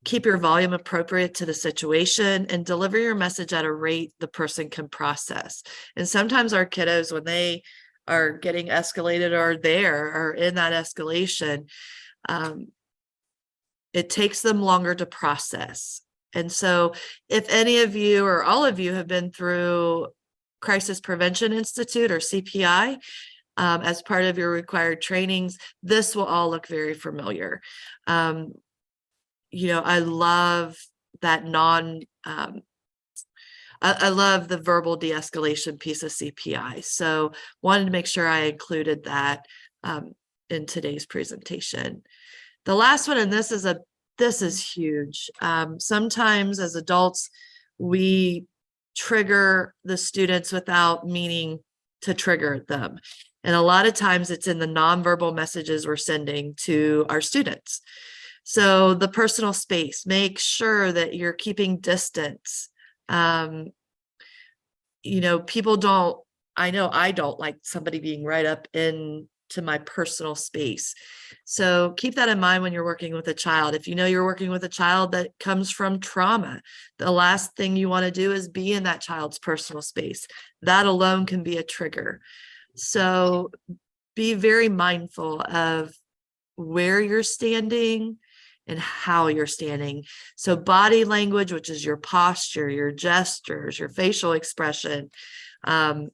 Keep your volume appropriate to the situation and deliver your message at a rate the person can process. And sometimes our kiddos, when they are getting escalated or in that escalation, it takes them longer to process. And so if any of you or all of you have been through Crisis Prevention Institute or CPI, as part of your required trainings, this will all look very familiar. I love that I love the verbal de-escalation piece of CPI. So wanted to make sure I included that in today's presentation. The last one, and this is huge. Sometimes as adults, we trigger the students without meaning to trigger them. And a lot of times it's in the nonverbal messages we're sending to our students. So the personal space, make sure that you're keeping distance. People don't, I know I don't like somebody being right up into my personal space. So keep that in mind when you're working with a child. If you know you're working with a child that comes from trauma, the last thing you want to do is be in that child's personal space. That alone can be a trigger. So be very mindful of where you're standing and how you're standing. So body language, which is your posture, your gestures, your facial expression, and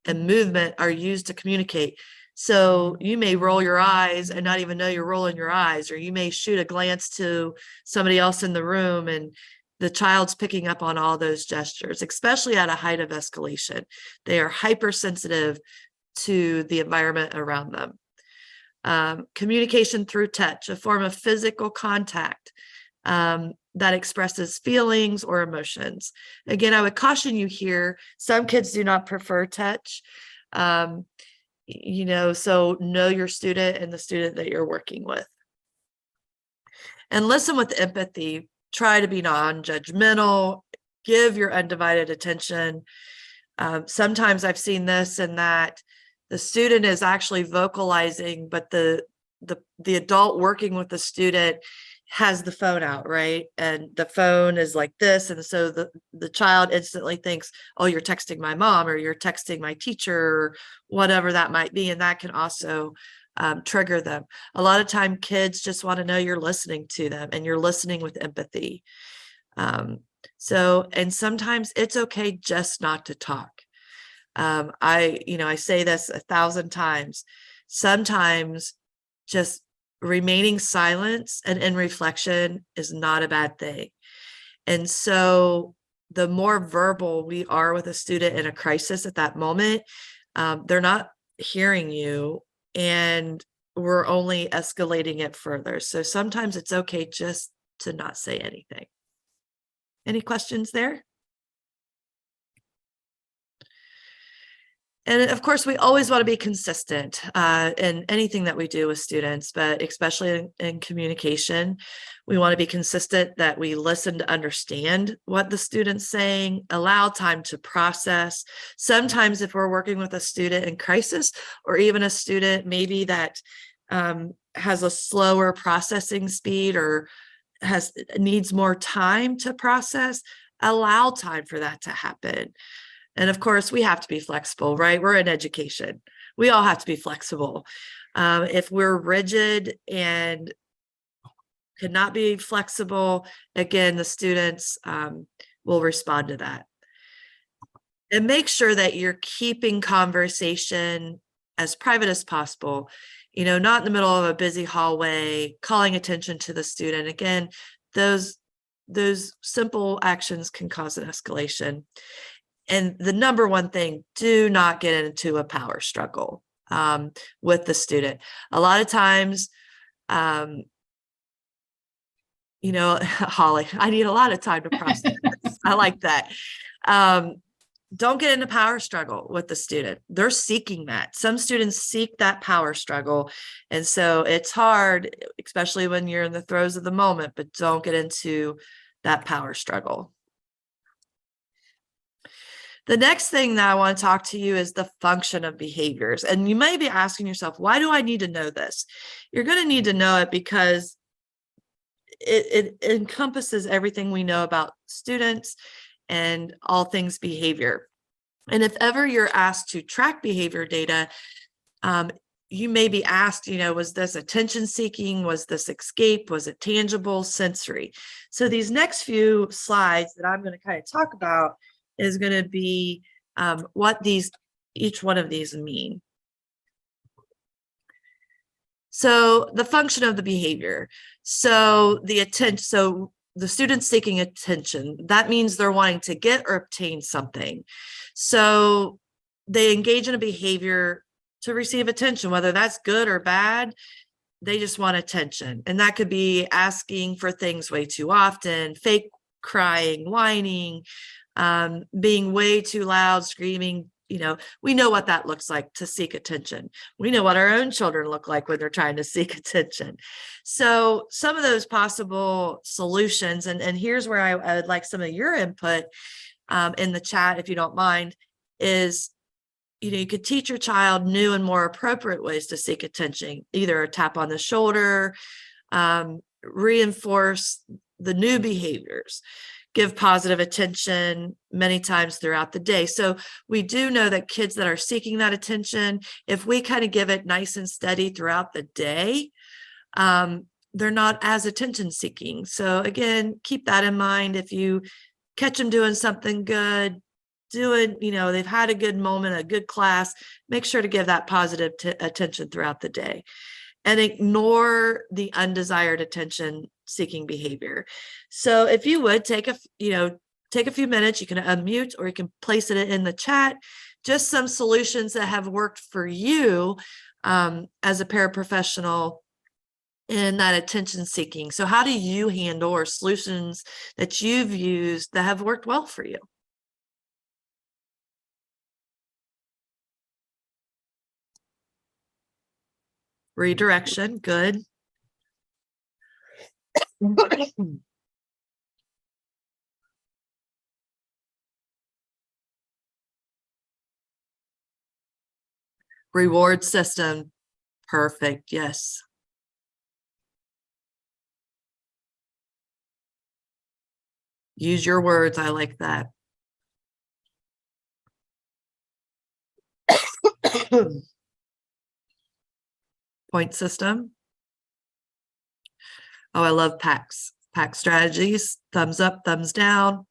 movement are used to communicate. So you may roll your eyes and not even know you're rolling your eyes, or you may shoot a glance to somebody else in the room and the child's picking up on all those gestures, especially at a height of escalation. They are hypersensitive to the environment around them. Communication through touch, a form of physical contact that expresses feelings or emotions. Again, I would caution you here, some kids do not prefer touch. So know your student and the student that you're working with. And listen with empathy. Try to be non-judgmental, give your undivided attention. Sometimes I've seen this in that the student is actually vocalizing, but the adult working with the student has the phone out, right? And the phone is like this. And so the child instantly thinks, oh, you're texting my mom, or you're texting my teacher, or whatever that might be. And that can also trigger them. A lot of time kids just want to know you're listening to them and you're listening with empathy. And sometimes it's okay just not to talk. I say this 1,000 times. Sometimes just remaining silent and in reflection is not a bad thing. And so the more verbal we are with a student in a crisis at that moment, they're not hearing you and we're only escalating it further. So sometimes it's okay just to not say anything. Any questions there? And of course, we always want to be consistent in anything that we do with students, but especially in communication, we want to be consistent that we listen to understand what the student's saying, allow time to process. Sometimes if we're working with a student in crisis, or even a student maybe that has a slower processing speed, or needs more time to process, allow time for that to happen. And of course, we have to be flexible, right? We're in education. We all have to be flexible. If we're rigid and could not be flexible, again, the students will respond to that. And make sure that you're keeping conversation as private as possible, not in the middle of a busy hallway, calling attention to the student. Again, those simple actions can cause an escalation. And the number one thing, do not get into a power struggle with the student. A lot of times, Holly, I need a lot of time to process this. I like that. Don't get in a power struggle with the student. They're seeking that. Some students seek that power struggle. And so it's hard, especially when you're in the throes of the moment, but don't get into that power struggle. The next thing that I want to talk to you is the function of behaviors. And you may be asking yourself, why do I need to know this? You're going to need to know it because it encompasses everything we know about students and all things behavior. And if ever you're asked to track behavior data, you may be asked, was this attention seeking? Was this escape? Was it tangible, sensory? So these next few slides that I'm going to kind of talk about is going to be what each one of these mean. So the function of the behavior. So the student seeking attention, that means they're wanting to get or obtain something. So they engage in a behavior to receive attention, whether that's good or bad. They just want attention. And that could be asking for things way too often, fake crying, whining, being way too loud, screaming. We know what that looks like to seek attention. We know what our own children look like when they're trying to seek attention. So some of those possible solutions, and here's where I would like some of your input in the chat, if you don't mind, is, you could teach your child new and more appropriate ways to seek attention, either a tap on the shoulder, reinforce the new behaviors, give positive attention many times throughout the day. So we do know that kids that are seeking that attention, if we kind of give it nice and steady throughout the day, they're not as attention seeking. So again, keep that in mind. If you catch them doing something good, they've had a good moment, a good class, make sure to give that positive attention throughout the day. And ignore the undesired attention seeking behavior. So if you would take a few minutes, you can unmute or you can place it in the chat, just some solutions that have worked for you as a paraprofessional in that attention seeking. So how do you handle or solutions that you've used that have worked well for you? Redirection, good. Reward system, perfect, yes. Use your words, I like that. Point system. Oh, I love PACs. PAC strategies, thumbs up, thumbs down.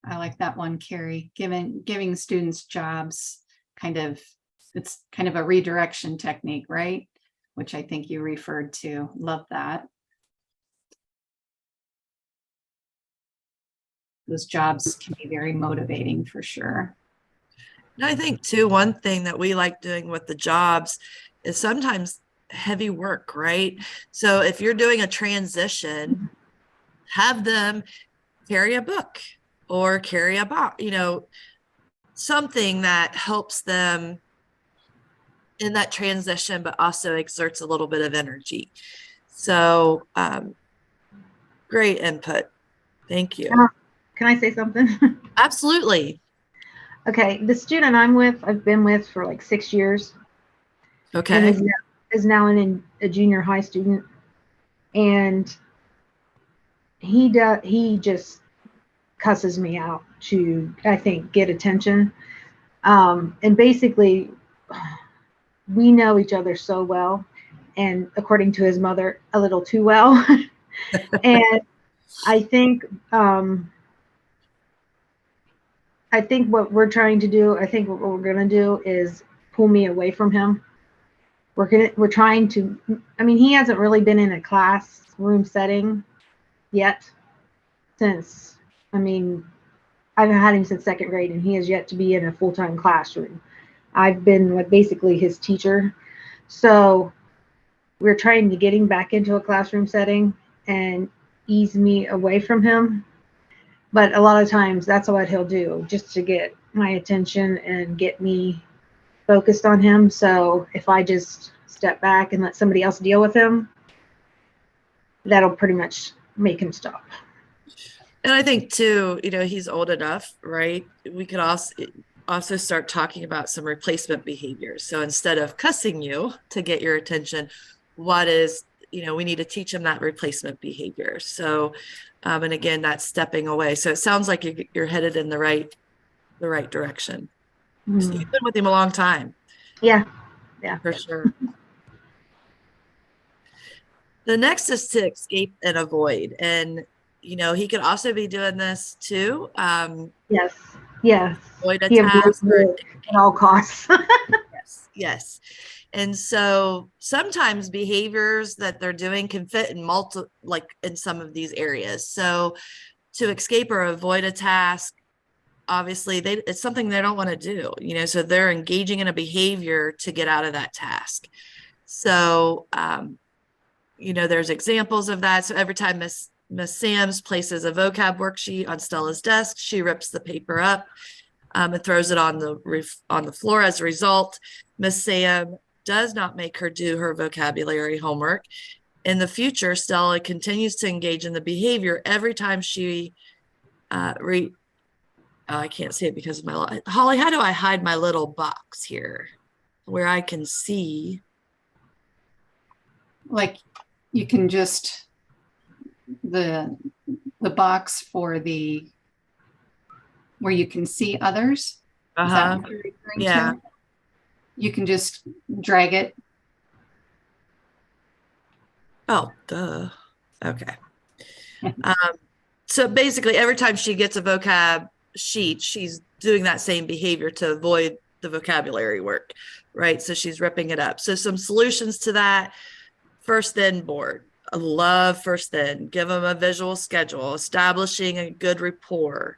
I like that one, Carrie. Giving students jobs, it's kind of a redirection technique, right? Which I think you referred to. Love that. Those jobs can be very motivating for sure. And I think too, one thing that we like doing with the jobs is sometimes heavy work, right? So if you're doing a transition, have them carry a book or carry a box, something that helps them in that transition, but also exerts a little bit of energy. So great input. Thank you. Can I say something? Absolutely. Okay, the student I've been with for like 6 years, and Okay. is now a junior high student, and he just cusses me out to, I think, get attention. And basically, we know each other so well, and according to his mother, a little too well. And I think um, I think what we're trying to do, I think what we're gonna do is pull me away from him. We're trying to. I mean, he hasn't really been in a classroom setting yet since. I mean, I've had him since second grade, and he has yet to be in a full-time classroom. I've been like basically his teacher, so we're trying to get him back into a classroom setting and ease me away from him. But a lot of times that's what he'll do just to get my attention and get me focused on him. So if I just step back and let somebody else deal with him, that'll pretty much make him stop. And I think too, he's old enough, right? We could also start talking about some replacement behaviors. So instead of cussing you to get your attention, what is, we need to teach him that replacement behavior. So, and again, that's stepping away. So it sounds like you're headed in the right direction. So you've been with him a long time. Yeah. For sure. The next is to escape and avoid. And, he could also be doing this too. Yes. Avoid a He avoids task. Or, at all costs. yes. And so sometimes behaviors that they're doing can fit in in some of these areas. So to escape or avoid a task, obviously it's something they don't want to do, so they're engaging in a behavior to get out of that task. So, there's examples of that. So every time Miss Sams places a vocab worksheet on Stella's desk, she rips the paper up and throws it on the floor. As a result, Miss Sam does not make her do her vocabulary homework. In the future, Stella continues to engage in the behavior every time she I can't see it because of my light. Holly, how do I hide my little box here where I can see? Like you can just the box for where you can see others. Is that what you're referring to? You can just drag it. Oh, duh. Okay. So basically, every time she gets a vocab sheet, she's doing that same behavior to avoid the vocabulary work, right? So she's ripping it up. So some solutions to that: first then board. I love first then. Give them a visual schedule, establishing a good rapport,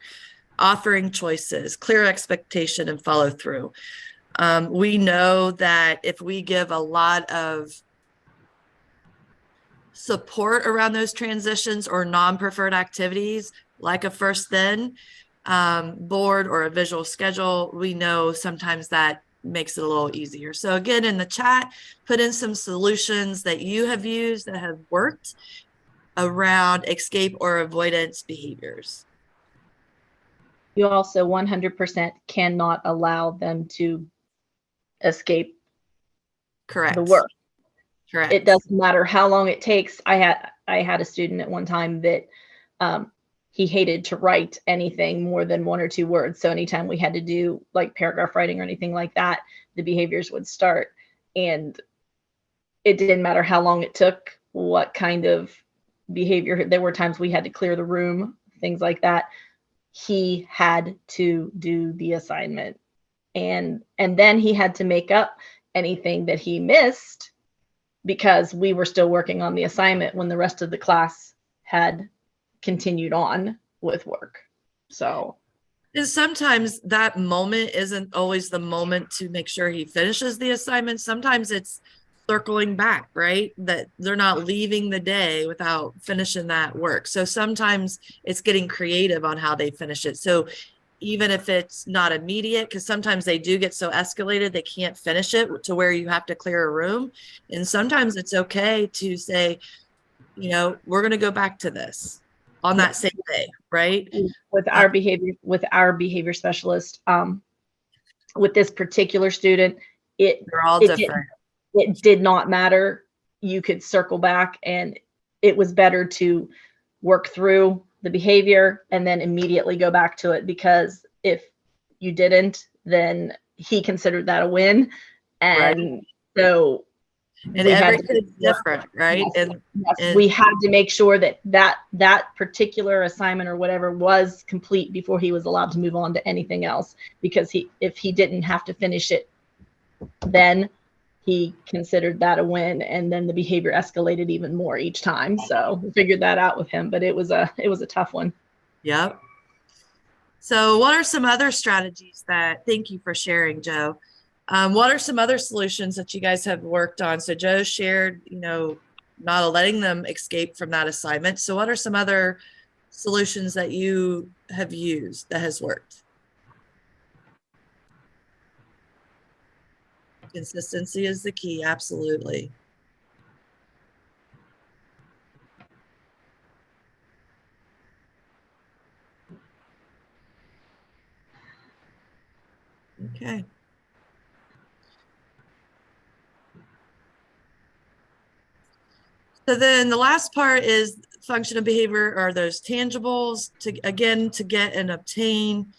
offering choices, clear expectation, and follow through. We know that if we give a lot of support around those transitions or non-preferred activities, like a first then board or a visual schedule, we know sometimes that makes it a little easier. So again, in the chat, put in some solutions that you have used that have worked around escape or avoidance behaviors. You also 100% cannot allow them to escape Correct. the work. Correct. It doesn't matter how long it takes. I had a student at one time that he hated to write anything more than 1 or 2 words. So anytime we had to do like paragraph writing or anything like that, the behaviors would start. And it didn't matter how long it took, what kind of behavior. There were times we had to clear the room, things like that. He had to do the assignment. And then he had to make up anything that he missed because we were still working on the assignment when the rest of the class had continued on with work. So, and sometimes that moment isn't always the moment to make sure he finishes the assignment. Sometimes it's circling back, right? That they're not leaving the day without finishing that work. So sometimes it's getting creative on how they finish it. So even if it's not immediate, because sometimes they do get so escalated, they can't finish it to where you have to clear a room. And sometimes it's okay to say, we're going to go back to this on that same day, right? With our behavior specialist, with this particular student, They're all it different. it did not matter. You could circle back, and it was better to work through the behavior and then immediately go back to it, because if you didn't, then he considered that a win. And so And we had every to, kid's different, right? yes, And, yes, and we had to make sure that particular assignment or whatever was complete before he was allowed to move on to anything else, because if he didn't have to finish it, then he considered that a win, and then the behavior escalated even more each time. So we figured that out with him, but it was a tough one. yep. So what are some other strategies thank you for sharing, Joe. What are some other solutions that you guys have worked on? So Joe shared, not letting them escape from that assignment. So what are some other solutions that you have used that has worked? Consistency is the key. Absolutely. Okay. So then the last part is function and behavior are those tangibles to get and obtain.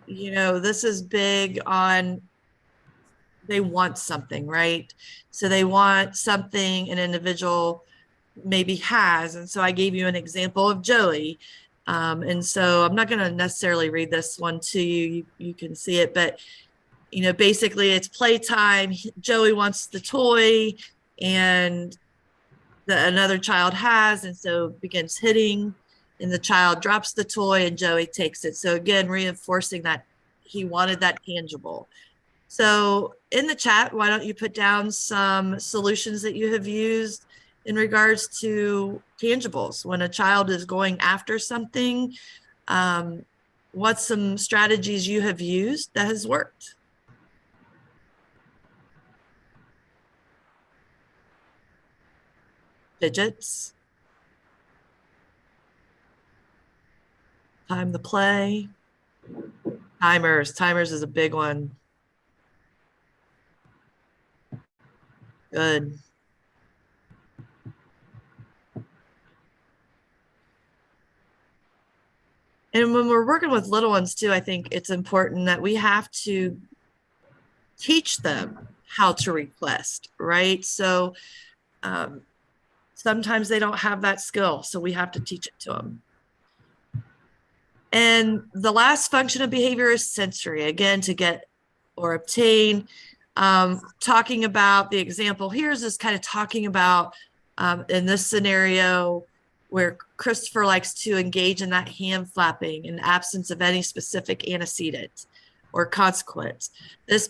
This is big on, they want something, right? So they want something an individual maybe has. And so I gave you an example of Joey. And so I'm not going to necessarily read this one to you. You can see it, but basically it's playtime. Joey wants the toy and another child has, and so begins hitting, and the child drops the toy and Joey takes it. So again, reinforcing that he wanted that tangible. So in the chat, why don't you put down some solutions that you have used in regards to tangibles when a child is going after something? What's some strategies you have used that has worked? Fidgets, time to play, timers is a big one. Good. And when we're working with little ones too, I think it's important that we have to teach them how to request, right? So sometimes they don't have that skill, so we have to teach it to them. And the last function of behavior is sensory, again, to get or obtain. Talking about the example here is just kind of talking about in this scenario where Christopher likes to engage in that hand flapping in absence of any specific antecedent or consequence. This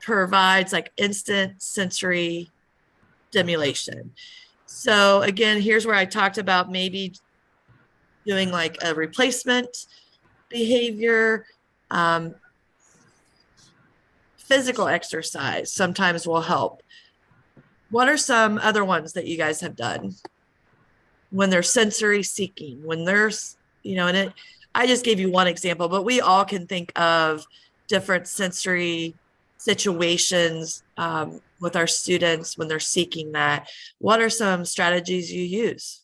provides like instant sensory stimulation. So again, here's where I talked about maybe doing like a replacement behavior. Physical exercise sometimes will help. What are some other ones that you guys have done when they're sensory seeking, when there's, I just gave you one example, but we all can think of different sensory situations with our students when they're seeking that. What are some strategies you use?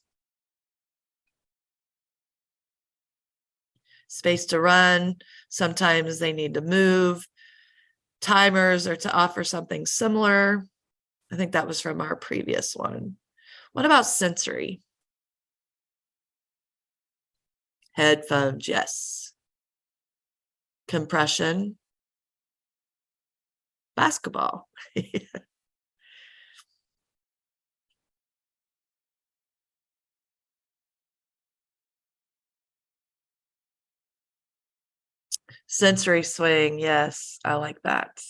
Space to run. Sometimes they need to move. Timers are to offer something similar. I think that was from our previous one. What about sensory? Headphones, yes. Compression. Basketball. Sensory swing, yes, I like that.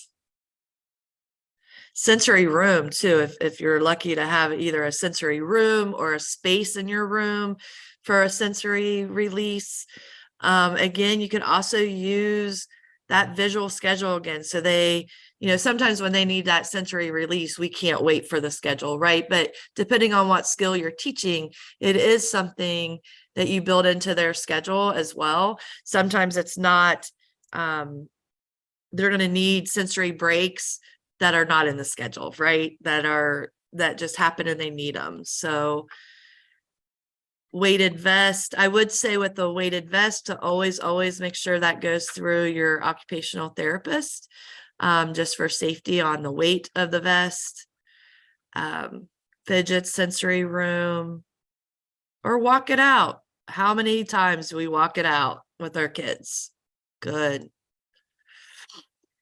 Sensory room too, if you're lucky to have either a sensory room or a space in your room for a sensory release. Again, you can also use that visual schedule again. So they sometimes when they need that sensory release, we can't wait for the schedule, right? But depending on what skill you're teaching, it is something that you build into their schedule as well. Sometimes it's not, they're going to need sensory breaks that are not in the schedule, right? That just happen and they need them. So weighted vest, I would say with the weighted vest to always make sure that goes through your occupational therapist, just for safety on the weight of the vest. Fidget sensory room, or walk it out. How many times do we walk it out with our kids? Good.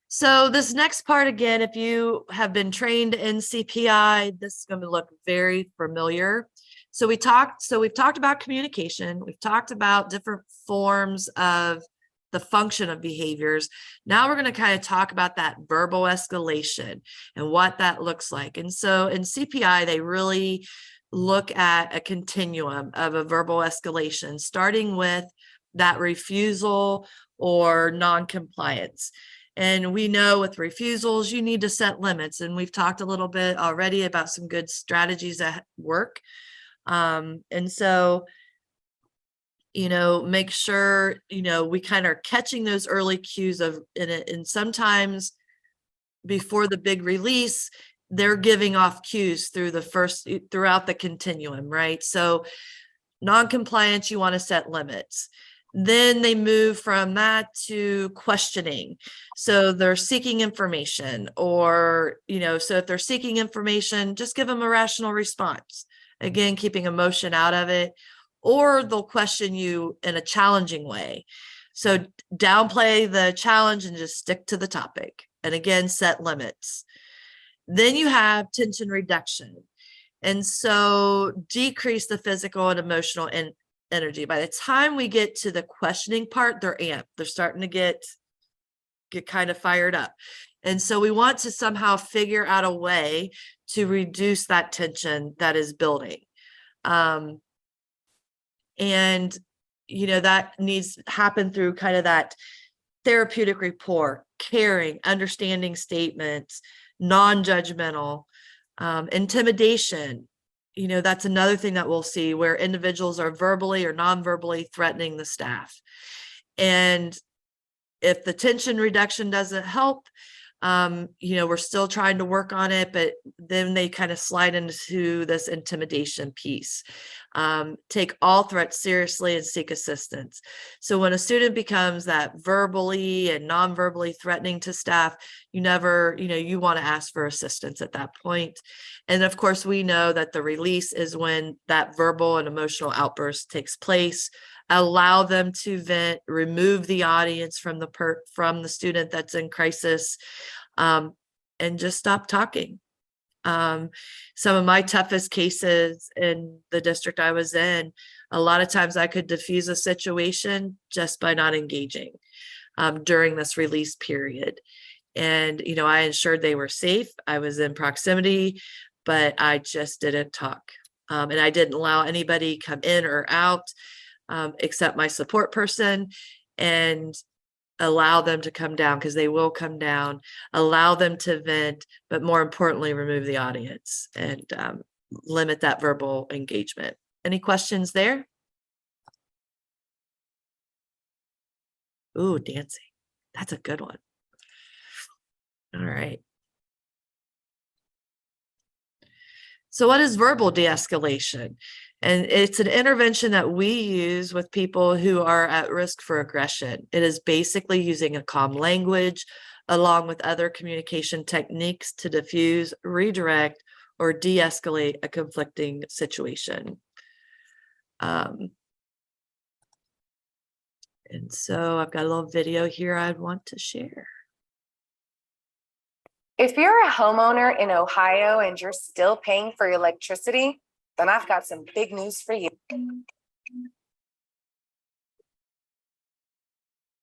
So this next part, again, if you have been trained in CPI, this is going to look very familiar. So we've talked about communication. We've talked about different forms of the function of behaviors. Now we're going to kind of talk about that verbal escalation and what that looks like. And so in CPI, they really look at a continuum of a verbal escalation, starting with that refusal or non-compliance. And we know with refusals, you need to set limits. And we've talked a little bit already about some good strategies that work. And so, make sure, we kind of are catching those early cues of it. And sometimes before the big release, they're giving off cues throughout the continuum, right? So non-compliance, you want to set limits. Then they move from that to questioning. So they're seeking information, or, so if they're seeking information, just give them a rational response. Again, keeping emotion out of it, or they'll question you in a challenging way. So downplay the challenge and just stick to the topic. And again, set limits. Then you have tension reduction. And so decrease the physical and emotional energy. By the time we get to the questioning part, they're amped. They're starting to get kind of fired up. And so we want to somehow figure out a way to reduce that tension that is building. And, that needs to happen through kind of that therapeutic rapport, caring, understanding statements, non-judgmental, intimidation. That's another thing that we'll see where individuals are verbally or non-verbally threatening the staff. And if the tension reduction doesn't help, we're still trying to work on it, but then they kind of slide into this intimidation piece. Take all threats seriously and seek assistance. So when a student becomes that verbally and non-verbally threatening to staff, you want to ask for assistance at that point. And of course, we know that the release is when that verbal and emotional outburst takes place. Allow them to vent, remove the audience from the student that's in crisis, and just stop talking. Some of my toughest cases in the district I was in, a lot of times I could diffuse a situation just by not engaging during this release period. And, I ensured they were safe. I was in proximity, but I just didn't talk. And I didn't allow anybody come in or out except my support person, and allow them to come down, because they will come down, allow them to vent, but more importantly, remove the audience and limit that verbal engagement. Any questions there? Ooh, dancing. That's a good one. All right. So what is verbal de-escalation? And it's an intervention that we use with people who are at risk for aggression. It is basically using a calm language along with other communication techniques to diffuse, redirect, or de-escalate a conflicting situation. And so I've got a little video here I'd want to share. If you're a homeowner in Ohio and you're still paying for your electricity, then I've got some big news for you. Can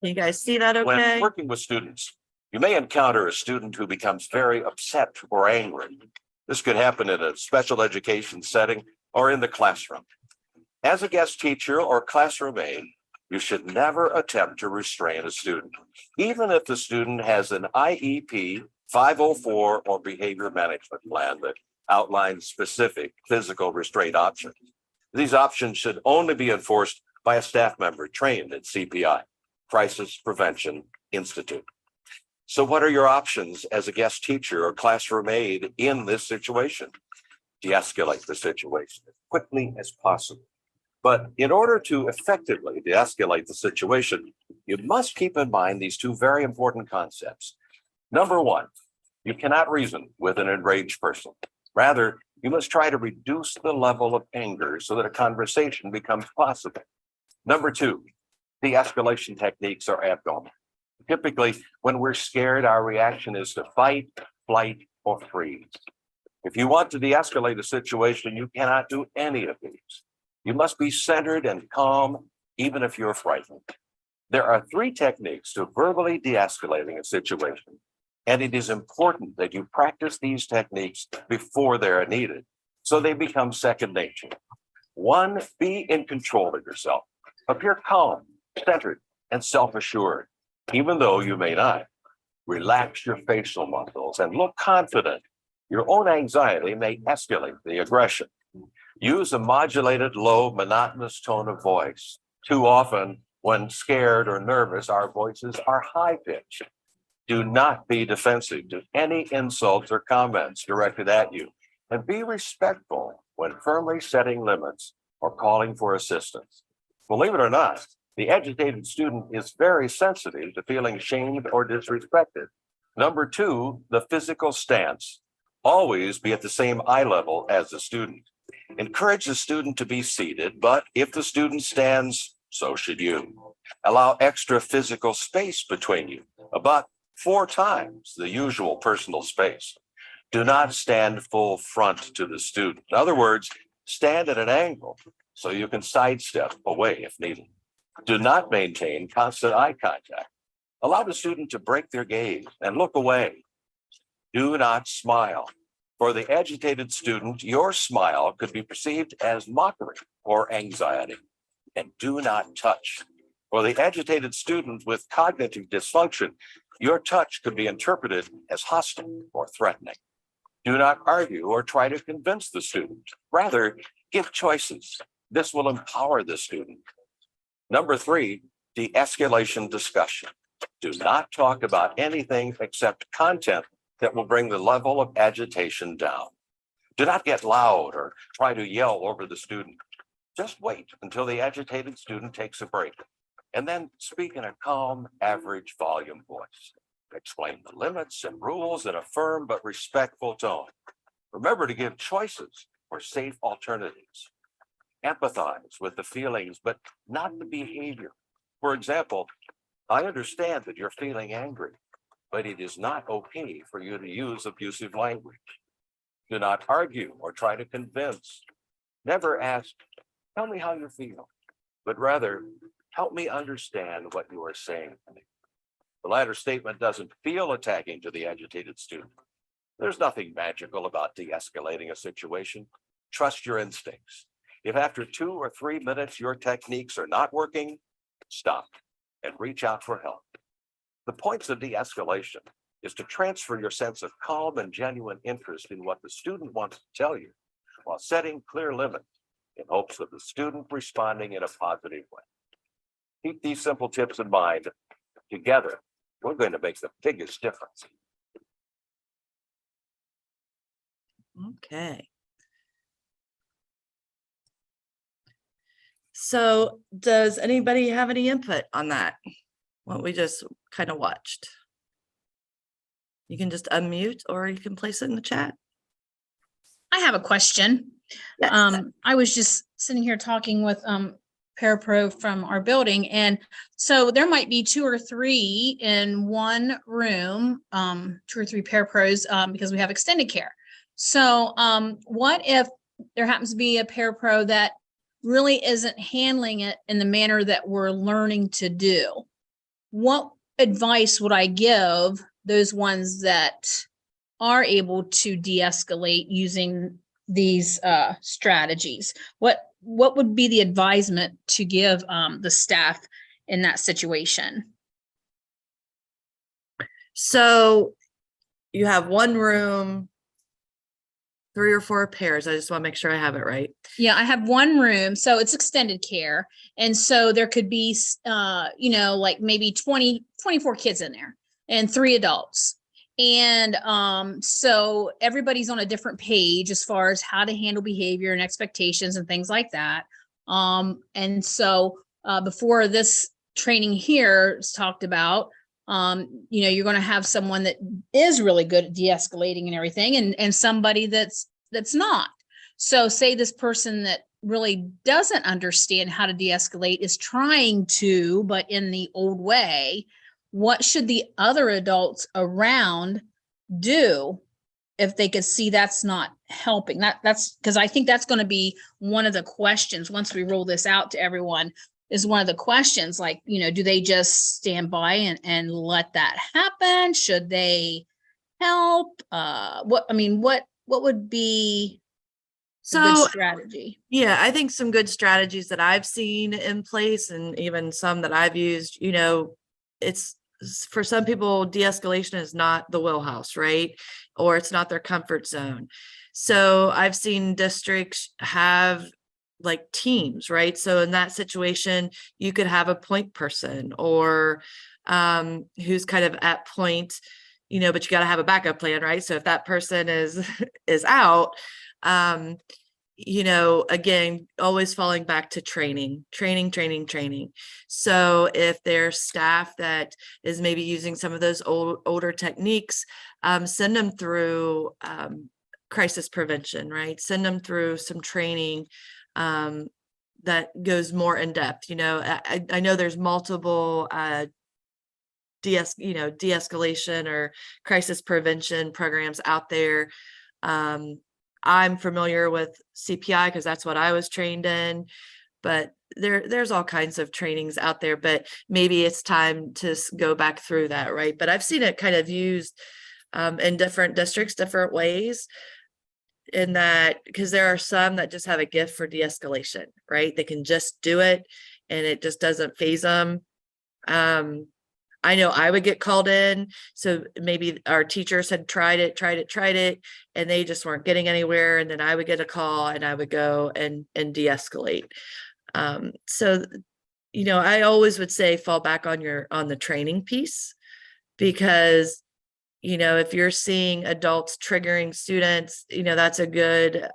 you guys see that okay? When working with students, you may encounter a student who becomes very upset or angry. This could happen in a special education setting or in the classroom. As a guest teacher or classroom aide, you should never attempt to restrain a student, even if the student has an IEP 504 or behavior management plan that outlines specific physical restraint options. These options should only be enforced by a staff member trained at CPI, Crisis Prevention Institute. So what are your options as a guest teacher or classroom aide in this situation? De-escalate the situation as quickly as possible. But in order to effectively de-escalate the situation, you must keep in mind these two very important concepts. Number one, you cannot reason with an enraged person. Rather, you must try to reduce the level of anger so that a conversation becomes possible. Number two, de-escalation techniques are abnormal. Typically, when we're scared, our reaction is to fight, flight, or freeze. If you want to de-escalate a situation, you cannot do any of these. You must be centered and calm, even if you're frightened. There are 3 techniques to verbally de-escalating a situation, and it is important that you practice these techniques before they're needed, so they become second nature. 1, be in control of yourself. Appear calm, centered, and self-assured, even though you may not. Relax your facial muscles and look confident. Your own anxiety may escalate the aggression. Use a modulated, low, monotonous tone of voice. Too often, when scared or nervous, our voices are high-pitched. Do not be defensive to any insults or comments directed at you, and be respectful when firmly setting limits or calling for assistance. Believe it or not, the agitated student is very sensitive to feeling shamed or disrespected. Number 2, the physical stance. Always be at the same eye level as the student. Encourage the student to be seated, but if the student stands, so should you. Allow extra physical space between you, about 4 times the usual personal space. Do not stand full front to the student. In other words, stand at an angle so you can sidestep away if needed. Do not maintain constant eye contact. Allow the student to break their gaze and look away. Do not smile. For the agitated student, your smile could be perceived as mockery or anxiety. And do not touch. For the agitated student with cognitive dysfunction, your touch could be interpreted as hostile or threatening. Do not argue or try to convince the student. Rather, give choices. This will empower the student. Number 3, de-escalation discussion. Do not talk about anything except content that will bring the level of agitation down. Do not get loud or try to yell over the student. Just wait until the agitated student takes a break, and then speak in a calm, average volume voice. Explain the limits and rules in a firm but respectful tone. Remember to give choices or safe alternatives. Empathize with the feelings, but not the behavior. For example, I understand that you're feeling angry, but it is not okay for you to use abusive language. Do not argue or try to convince. Never ask, tell me how you feel, but rather, help me understand what you are saying to me. The latter statement doesn't feel attacking to the agitated student. There's nothing magical about de-escalating a situation. Trust your instincts. If after 2 or 3 minutes your techniques are not working, stop and reach out for help. The points of de-escalation is to transfer your sense of calm and genuine interest in what the student wants to tell you, while setting clear limits in hopes of the student responding in a positive way. Keep these simple tips in mind. Together, we're going to make the biggest difference. Okay. So does anybody have any input on that? What we just kind of watched? You can just unmute or you can place it in the chat. I have a question. Yes. I was just sitting here talking with Parapro from our building, and so there might be 2 or 3 in one room, 2 or 3 Parapros, because we have extended care. So what if there happens to be a Parapro that really isn't handling it in the manner that we're learning to do? What advice would I give those ones that are able to de-escalate using these strategies? What would be the advisement to give the staff in that situation? So you have one room, 3 or 4 pairs. I just want to make sure I have it right. Yeah, I have one room, so it's extended care. And so there could be, like maybe 24 kids in there and 3 adults. And so everybody's on a different page as far as how to handle behavior and expectations and things like that. And so before this training here is talked about, you're going to have someone that is really good at de-escalating and everything, and somebody that's not. So say this person that really doesn't understand how to de-escalate is trying to, but in the old way, what should the other adults around do if they could see that's not helping? That's because I think that's going to be one of the questions once we roll this out to everyone, is one of the questions, like, do they just stand by and let that happen? Should they help? What would be a good So strategy? yeah, I think some good strategies that I've seen in place, and even some that I've used, it's for some people, de-escalation is not the wheelhouse, right? Or it's not their comfort zone. So I've seen districts have like teams, right? So in that situation, you could have a point person or who's kind of at point, but you got to have a backup plan, right? So if that person is out, again, always falling back to training. So if there's staff that is maybe using some of those older techniques, send them through crisis prevention, right? Send them through some training that goes more in depth. I know there's multiple de-escalation or crisis prevention programs out there. I'm familiar with CPI because that's what I was trained in, but there's all kinds of trainings out there, but maybe it's time to go back through that, right? But I've seen it kind of used in different districts, different ways, in that, because there are some that just have a gift for de-escalation, right? They can just do it and it just doesn't faze them. I know I would get called in, so maybe our teachers had tried it, and they just weren't getting anywhere. And then I would get a call and I would go and de-escalate. So, I always would say fall back on the training piece, because, if you're seeing adults triggering students, that's a good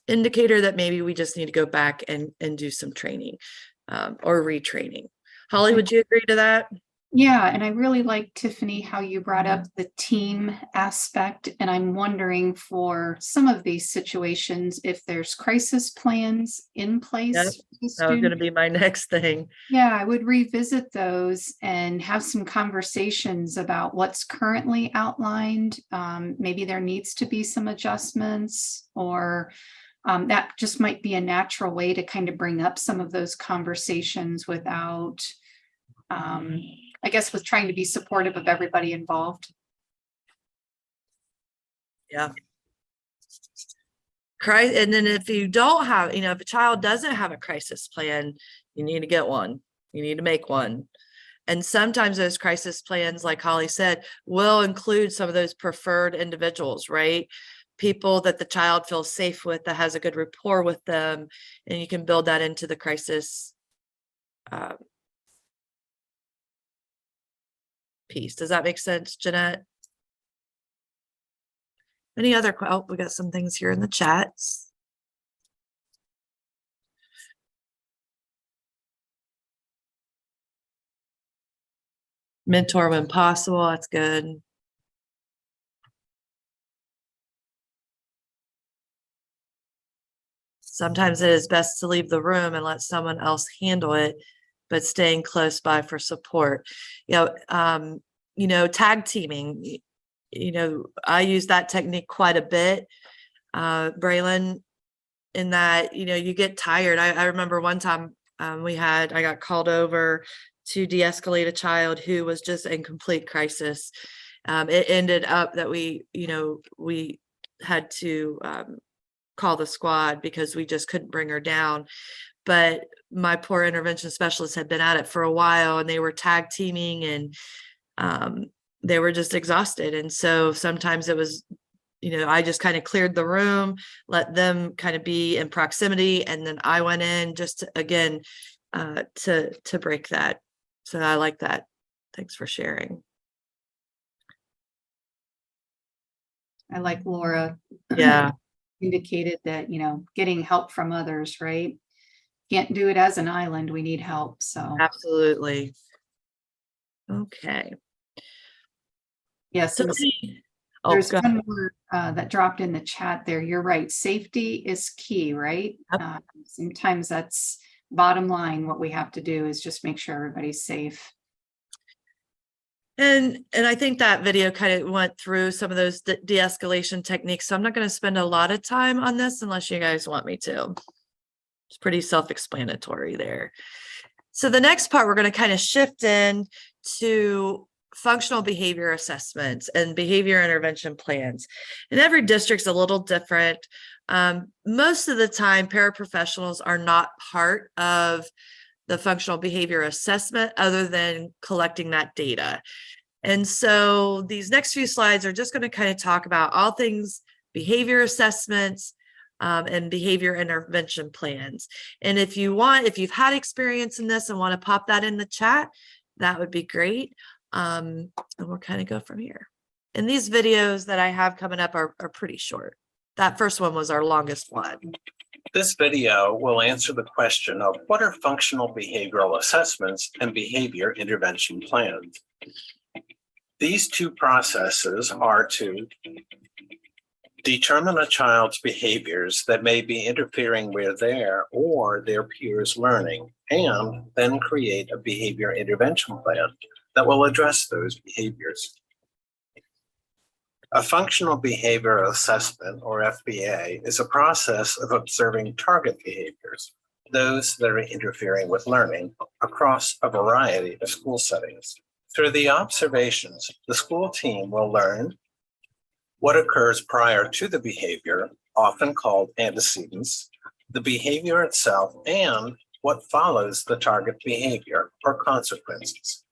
indicator that maybe we just need to go back and do some training or retraining. Holly, would you agree to that? Yeah, and I really like, Tiffany, how you brought up the team aspect. And I'm wondering, for some of these situations, if there's crisis plans in place. Yep, for the that was student. going to be my next thing. Yeah, I would revisit those and have some conversations about what's currently outlined. Maybe there needs to be some adjustments, or that just might be a natural way to kind of bring up some of those conversations without, I guess, with trying to be supportive of everybody involved. Yeah. And then if you don't have, if a child doesn't have a crisis plan, you need to get one. You need to make one. And sometimes those crisis plans, like Holly said, will include some of those preferred individuals, right? People that the child feels safe with, that has a good rapport with them, and you can build that into the crisis piece. Does that make sense, Jeanette? Any other, we got some things here in the chats. Mentor when possible, that's good. Sometimes it is best to leave the room and let someone else handle it, but staying close by for support. Tag teaming, I use that technique quite a bit, Braylon, in that, you get tired. I remember one time I got called over to de-escalate a child who was just in complete crisis. It ended up that we had to call the squad because we just couldn't bring her down. But my poor intervention specialist had been at it for a while, and they were tag teaming, and they were just exhausted. And so sometimes it was, I just kind of cleared the room, let them kind of be in proximity. And then I went in just to, again, to break that. So I like that. Thanks for sharing. I like Laura Yeah, indicated that, getting help from others, right? Can't do it as an island. We need help. So absolutely. Okay. yes, So, and oh, there's go ahead. one more that dropped in the chat there. You're right. Safety is key, right? Yep. Sometimes that's bottom line. What we have to do is just make sure everybody's safe. And I think that video kind of went through some of those de-escalation techniques. So I'm not going to spend a lot of time on this unless you guys want me to. It's pretty self-explanatory there. So the next part, we're going to kind of shift in to functional behavior assessments and behavior intervention plans. And every district's a little different. Most of the time, paraprofessionals are not part of the functional behavior assessment other than collecting that data. And so these next few slides are just going to kind of talk about all things behavior assessments and behavior intervention plans. And if you've had experience in this and want to pop that in the chat, that would be great. And we'll kind of go from here. And these videos that I have coming up are pretty short. That first one was our longest one. This video will answer the question of what are functional behavioral assessments and behavior intervention plans. These two processes are to determine a child's behaviors that may be interfering with their or their peers' learning, and then create a behavior intervention plan that will address those behaviors. A functional behavior assessment, or FBA, is a process of observing target behaviors, those that are interfering with learning, across a variety of school settings. Through the observations, the school team will learn what occurs prior to the behavior, often called antecedents, the behavior itself, and what follows the target behavior or consequences.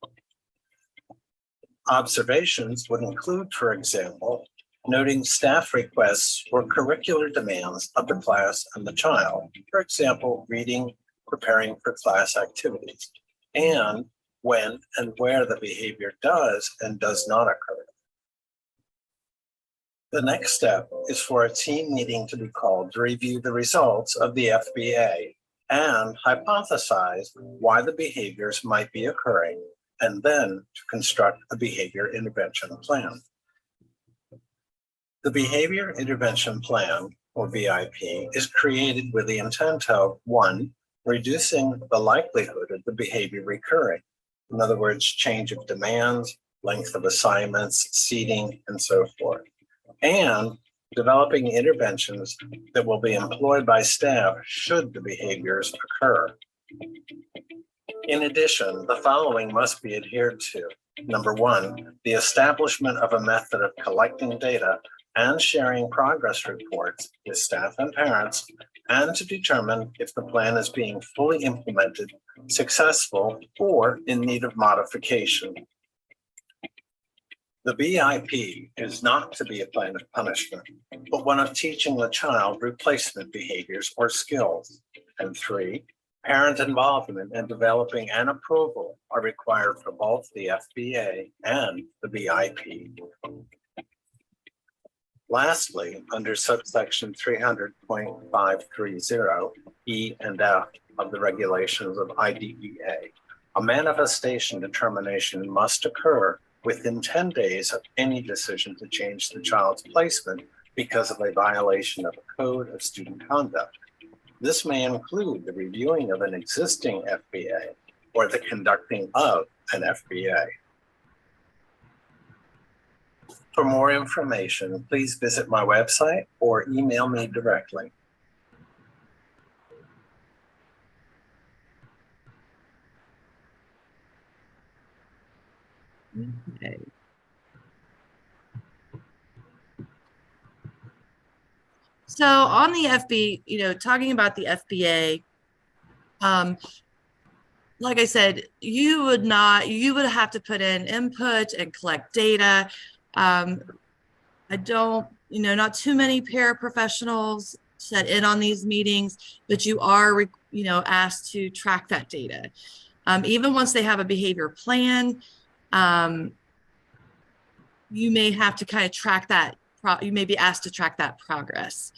Observations would include, for example, noting staff requests or curricular demands of the class and the child, for example, reading, preparing for class activities, and when and where the behavior does and does not occur. The next step is for a team meeting to be called to review the results of the FBA and hypothesize why the behaviors might be occurring, and then to construct a behavior intervention plan. The Behavior Intervention Plan, or BIP, is created with the intent of 1, reducing the likelihood of the behavior recurring. In other words, change of demands, length of assignments, seating, and so forth. And developing interventions that will be employed by staff should the behaviors occur. In addition, the following must be adhered to. Number 1, the establishment of a method of collecting data and sharing progress reports with staff and parents, and to determine if the plan is being fully implemented, successful, or in need of modification. The BIP is not to be a plan of punishment, but one of teaching the child replacement behaviors or skills. And 3, parent involvement in developing an approval are required for both the FBA and the BIP. Lastly, under subsection 300.530 E and F of the regulations of IDEA, a manifestation determination must occur within 10 days of any decision to change the child's placement because of a violation of a code of student conduct. This may include the reviewing of an existing FBA or the conducting of an FBA. For more information, please visit my website or email me directly. Okay. So on the talking about the FBA, like I said, you would have to put in input and collect data. I don't, not too many paraprofessionals set in on these meetings, but you are, asked to track that data. Even once they have a behavior plan, you may have to kind of track that. You may be asked to track that progress.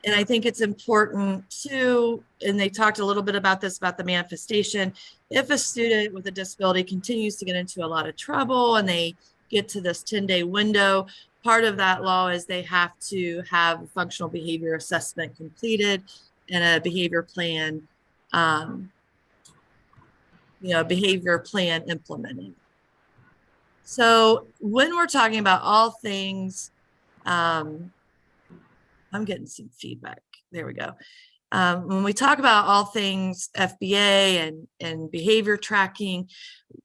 And I think it's important too, and they talked a little bit about this, about the manifestation. If a student with a disability continues to get into a lot of trouble and they get to this 10-day window, part of that law is they have to have a functional behavior assessment completed and a behavior plan, behavior plan implemented. So when we're talking about all things, I'm getting some feedback. There we go. When we talk about all things FBA and behavior tracking,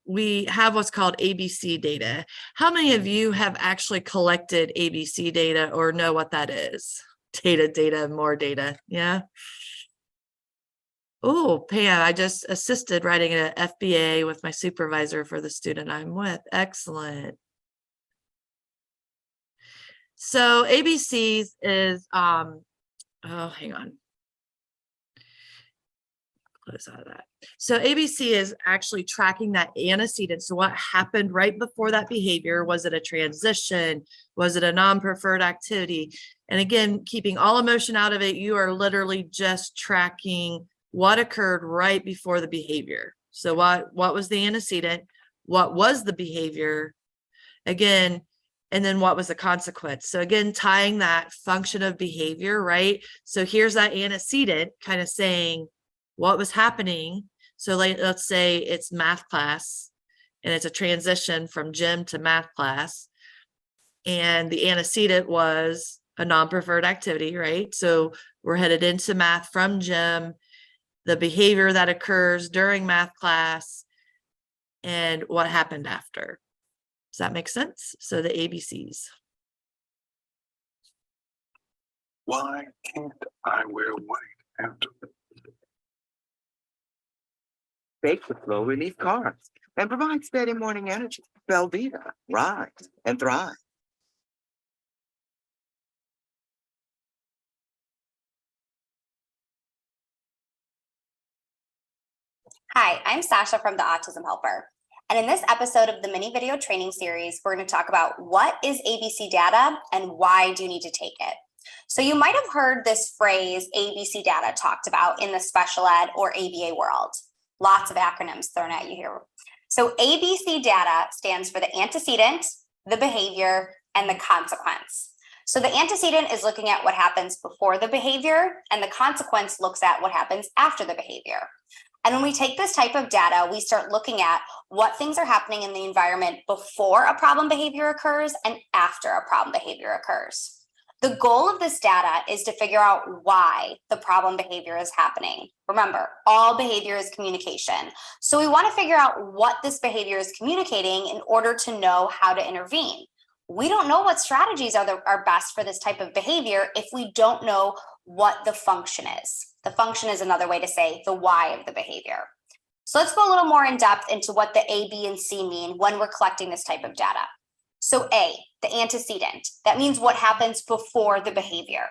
we have what's called ABC data. How many of you have actually collected ABC data or know what that is? Data, more data. Yeah. Oh, Pam, I just assisted writing an FBA with my supervisor for the student I'm with. Excellent. So ABCs is, hang on. Close out of that. So ABC is actually tracking that antecedent. So what happened right before that behavior? Was it a transition? Was it a non-preferred activity? And again, keeping all emotion out of it, you are literally just tracking what occurred right before the behavior. So what was the antecedent? What was the behavior? Again, and then what was the consequence? So again, tying that function of behavior, right? So here's that antecedent kind of saying what was happening. So let's say it's math class and it's a transition from gym to math class. And the antecedent was a non-preferred activity, right? So we're headed into math from gym, the behavior that occurs during math class, and what happened after. Does that make sense? So the ABCs. Why can't I wear white after? Baked with low relief carbs and provide steady morning energy. Belvita, rise and thrive. Hi, I'm Sasha from the Autism Helper. And in this episode of the mini video training series, we're going to talk about what is ABC data and why do you need to take it. So you might have heard this phrase ABC data talked about in the special ed or ABA world. Lots of acronyms thrown at you here. So ABC data stands for the antecedent, the behavior, and the consequence. So the antecedent is looking at what happens before the behavior, and the consequence looks at what happens after the behavior. And when we take this type of data, we start looking at what things are happening in the environment before a problem behavior occurs and after a problem behavior occurs. The goal of this data is to figure out why the problem behavior is happening. Remember, all behavior is communication. So we want to figure out what this behavior is communicating in order to know how to intervene. We don't know what strategies are best for this type of behavior if we don't know what the function is. The function is another way to say the why of the behavior. So let's go a little more in depth into what the A, B, and C mean when we're collecting this type of data. So A, the antecedent, that means what happens before the behavior.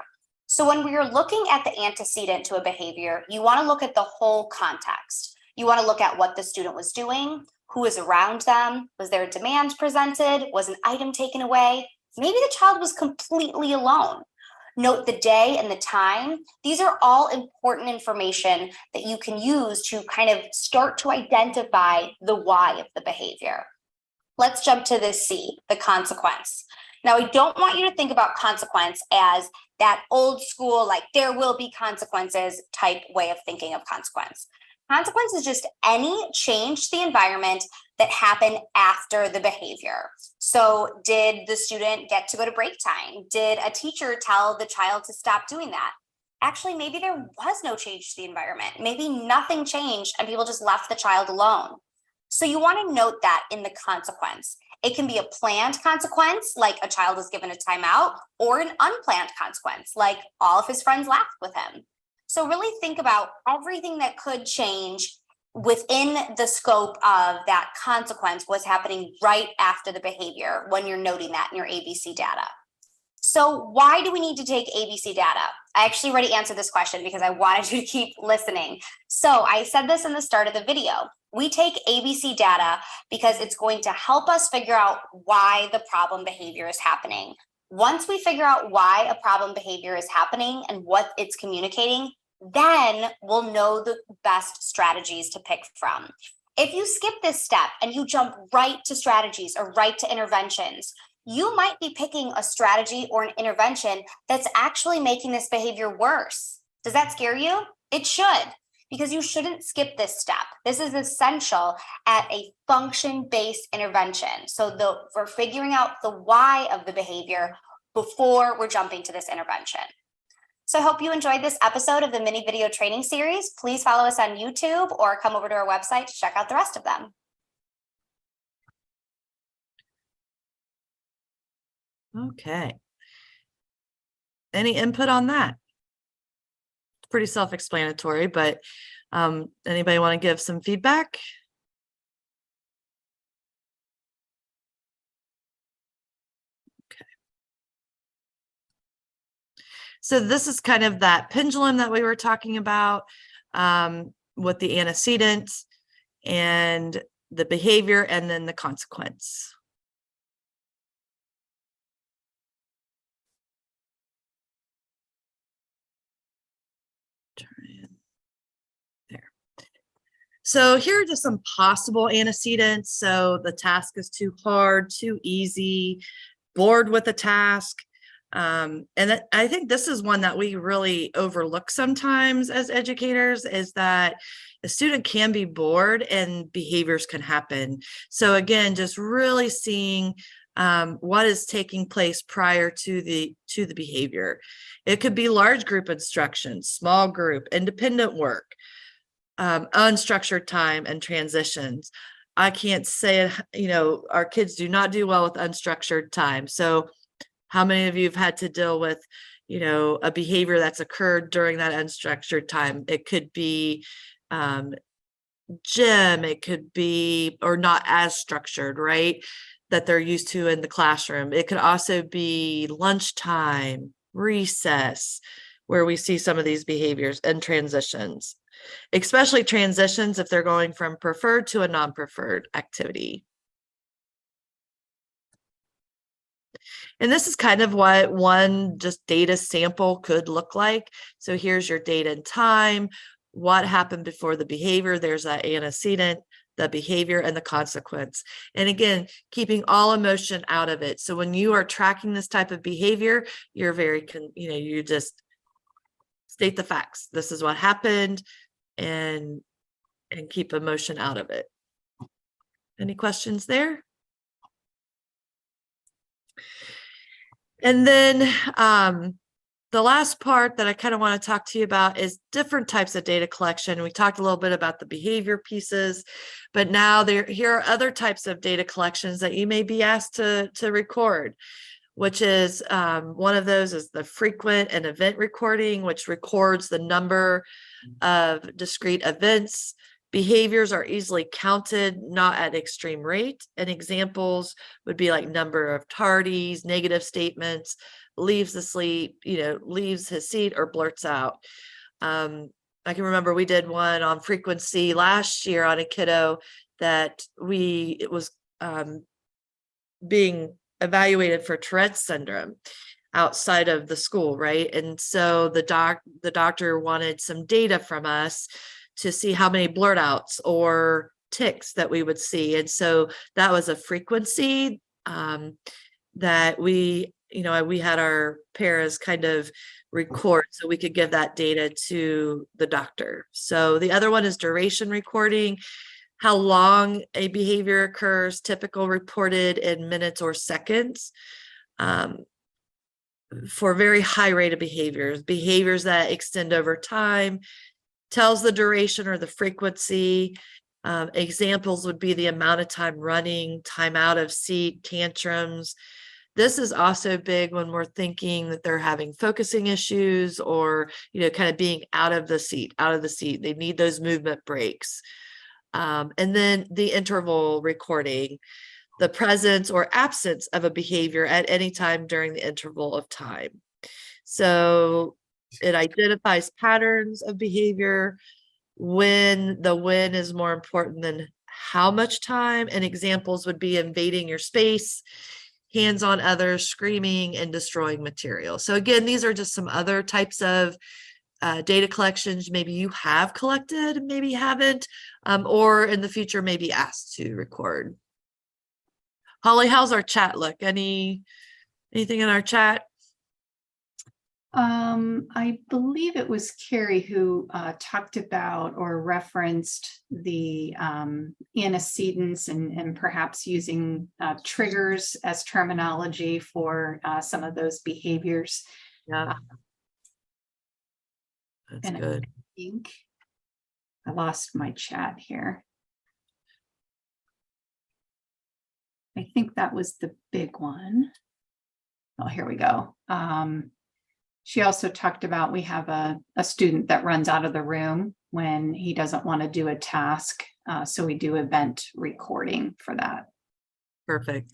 So when we are looking at the antecedent to a behavior, you want to look at the whole context. You want to look at what the student was doing, who was around them, was there a demand presented, was an item taken away? Maybe the child was completely alone. Note the day and the time. These are all important information that you can use to kind of start to identify the why of the behavior. Let's jump to the C, the consequence. Now, I don't want you to think about consequence as that old school, like there will be consequences type way of thinking of consequence. Consequence is just any change to the environment that happened after the behavior. So did the student get to go to break time? Did a teacher tell the child to stop doing that? Actually, maybe there was no change to the environment. Maybe nothing changed and people just left the child alone. So you want to note that in the consequence. It can be a planned consequence, like a child is given a timeout, or an unplanned consequence, like all of his friends laughed with him. So really think about everything that could change within the scope of that consequence, what's happening right after the behavior when you're noting that in your ABC data. So why do we need to take ABC data? I actually already answered this question because I wanted you to keep listening. So I said this in the start of the video. We take ABC data because it's going to help us figure out why the problem behavior is happening. Once we figure out why a problem behavior is happening and what it's communicating, then we'll know the best strategies to pick from. If you skip this step and you jump right to strategies or right to interventions, you might be picking a strategy or an intervention that's actually making this behavior worse. Does that scare you? It should, because you shouldn't skip this step. This is essential at a function-based intervention. So we're figuring out the why of the behavior before we're jumping to this intervention. So I hope you enjoyed this episode of the mini video training series. Please follow us on YouTube or come over to our website to check out the rest of them. Okay. Any input on that? It's pretty self-explanatory, but anybody want to give some feedback? Okay. So this is kind of that pendulum that we were talking about with the antecedent and the behavior and then the consequence. There. So here are just some possible antecedents. So the task is too hard, too easy, bored with the task. And I think this is one that we really overlook sometimes as educators, is that a student can be bored and behaviors can happen. So again, just really seeing what is taking place prior to the behavior. It could be large group instruction, small group, independent work, unstructured time and transitions. I can't say it, you know, our kids do not do well with unstructured time. So how many of you have had to deal with, you know, a behavior that's occurred during that unstructured time? It could be gym, it could be, or not as structured, right? That they're used to in the classroom. It could also be lunchtime, recess, where we see some of these behaviors and transitions, especially transitions if they're going from preferred to a non-preferred activity. And this is kind of what one just data sample could look like. So here's your date and time, what happened before the behavior, there's that antecedent, the behavior and the consequence. And again, keeping all emotion out of it. So when you are tracking this type of behavior, you're very, you just state the facts. This is what happened and keep emotion out of it. Any questions there? And then the last part that I kind of want to talk to you about is different types of data collection. We talked a little bit about the behavior pieces, but now here are other types of data collections that you may be asked to record, which is one of those is the frequent and event recording, which records the number of discrete events. Behaviors are easily counted, not at extreme rate. And examples would be like number of tardies, negative statements, leaves the sleep, leaves his seat or blurts out. I can remember we did one on frequency last year on a kiddo that it was being evaluated for Tourette's syndrome outside of the school, right? And so the doctor wanted some data from us to see how many blurt outs or tics that we would see. And so that was a frequency that we had our paras kind of record so we could give that data to the doctor. So the other one is duration recording, how long a behavior occurs, typical reported in minutes or seconds. For very high rate of behaviors that extend over time, tells the duration or the frequency. Examples would be the amount of time running, time out of seat, tantrums. This is also big when we're thinking that they're having focusing issues or, kind of being out of the seat. They need those movement breaks. And then the interval recording, the presence or absence of a behavior at any time during the interval of time. So it identifies patterns of behavior, when is more important than how much time, and examples would be invading your space, hands on others, screaming, and destroying material. So again, these are just some other types of data collections maybe you have collected, maybe you haven't, or in the future maybe asked to record. Holly, how's our chat look? Anything in our chat? I believe it was Carrie who talked about or referenced the antecedents and perhaps using triggers as terminology for some of those behaviors. Yeah, that's And good. I think I lost my chat here. I think that was the big one. Oh, here we go. She also talked about we have a student that runs out of the room when he doesn't want to do a task. So we do event recording for that. Perfect.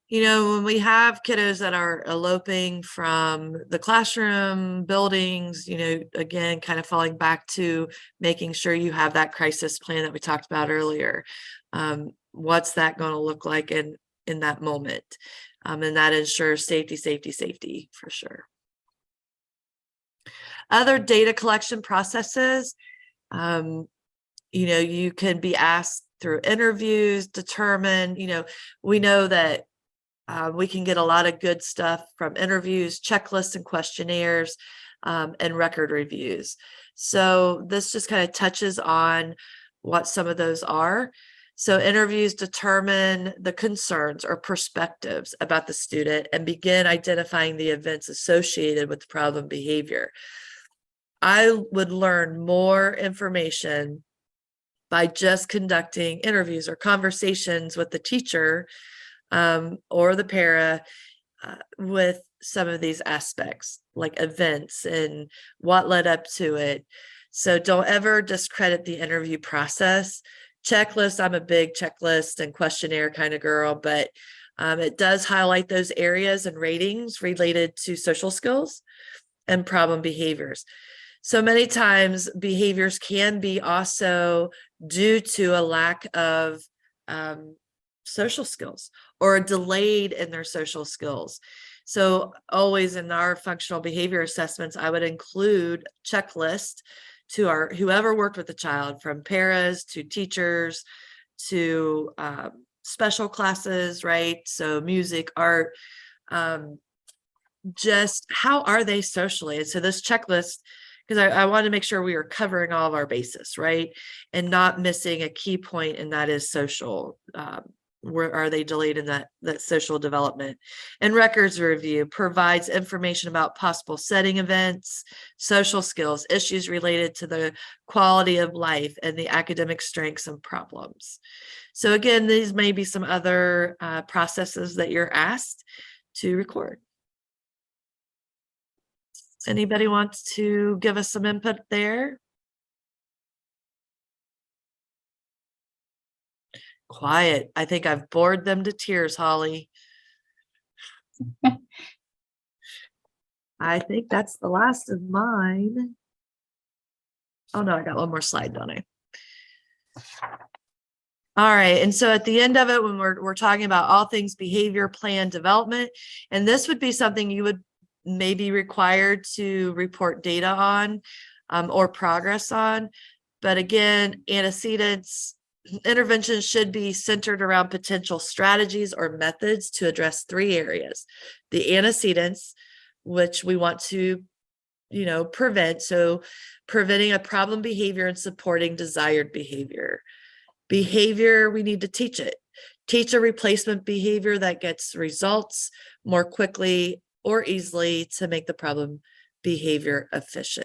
You know, when we have kiddos that are eloping from the classroom, buildings, you know, again, kind of falling back to making sure you have that crisis plan that we talked about earlier. What's that going to look like in that moment? And that ensures safety for sure. Other data collection processes, you know, you can be asked through interviews, determine, you know, we know that we can get a lot of good stuff from interviews, checklists and questionnaires, and record reviews. So this just kind of touches on what some of those are. So interviews determine the concerns or perspectives about the student and begin identifying the events associated with the problem behavior. I would learn more information by just conducting interviews or conversations with the teacher or the para with some of these aspects, like events and what led up to it. So don't ever discredit the interview process. Checklist, I'm a big checklist and questionnaire kind of girl, but it does highlight those areas and ratings related to social skills and problem behaviors. So many times behaviors can be also due to a lack of social skills or delayed in their social skills. So always in our functional behavior assessments, I would include checklist to our whoever worked with the child, from paras to teachers to special classes, right? So music, art, just how are they socially? And so this checklist, because I want to make sure we are covering all of our bases, right? And not missing a key point, and that is social. Where are they delayed in that social development? And records review provides information about possible setting events, social skills, issues related to the quality of life, and the academic strengths and problems. So again, these may be some other processes that you're asked to record. Anybody wants to give us some input there? Quiet. I think I've bored them to tears, Holly. I think that's the last of mine. Oh no, I got one more slide, don't I? All right. And so at the end of it, when we're talking about all things behavior plan development, and this would be something you would maybe required to report data on or progress on. But again, antecedents, interventions should be centered around potential strategies or methods to address three areas: the antecedents, which we want to, you know, prevent. So preventing a problem behavior and supporting desired behavior. Behavior, we need to teach it. Teach a replacement behavior that gets results more quickly or easily to make the problem behavior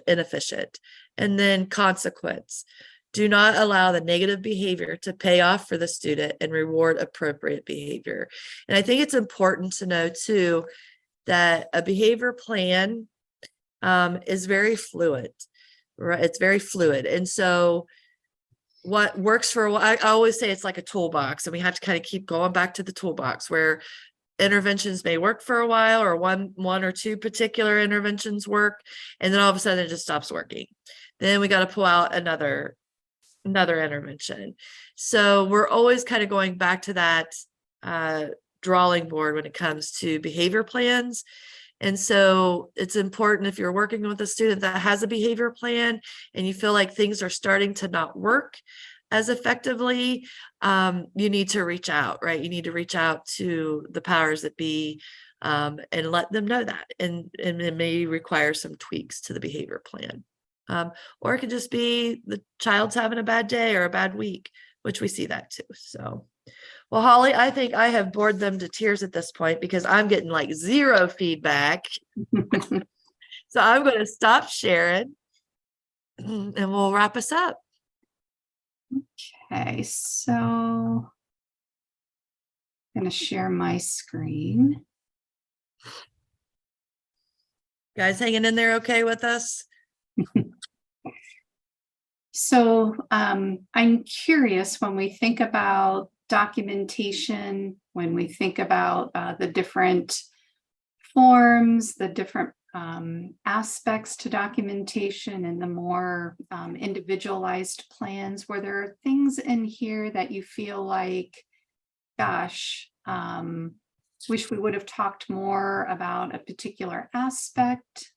inefficient. And then consequence. Do not allow the negative behavior to pay off for the student and reward appropriate behavior. And I think it's important to know too that a behavior plan is very fluid, right? It's very fluid. And so what works for a while. I always say it's like a toolbox, and we have to kind of keep going back to the toolbox where interventions may work for a while, or one or two particular interventions work, and then all of a sudden it just stops working. Then we got to pull out another intervention. So we're always kind of going back to that drawing board when it comes to behavior plans. And so it's important, if you're working with a student that has a behavior plan and you feel like things are starting to not work as effectively, you need to reach out, right? You need to reach out to the powers that be and let them know that. And it may require some tweaks to the behavior plan. Or it could just be the child's having a bad day or a bad week, which we see that too. So, well, Holly, I think I have bored them to tears at this point because I'm getting like zero feedback. So I'm going to stop sharing and we'll wrap us up. Okay, so I'm going to share my screen. Guys hanging in there okay with us? So I'm curious, when we think about documentation, when we think about the different forms, the different aspects to documentation and the more individualized plans, were there things in here that you feel like, gosh, wish we would have talked more about a particular aspect?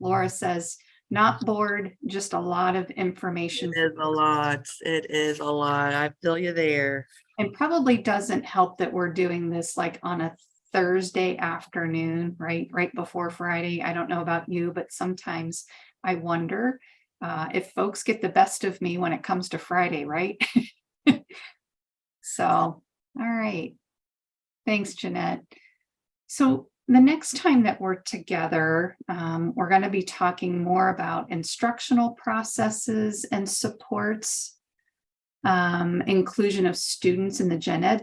Laura says, not bored, just a lot of information. It is a lot. It is a lot. I feel you there. And probably doesn't help that we're doing this like on a Thursday afternoon, right before Friday. I don't know about you, but sometimes I wonder if folks get the best of me when it comes to Friday, right? So, all right. Thanks, Jeanette. So the next time that we're together, we're going to be talking more about instructional processes and supports, inclusion of students in the gen ed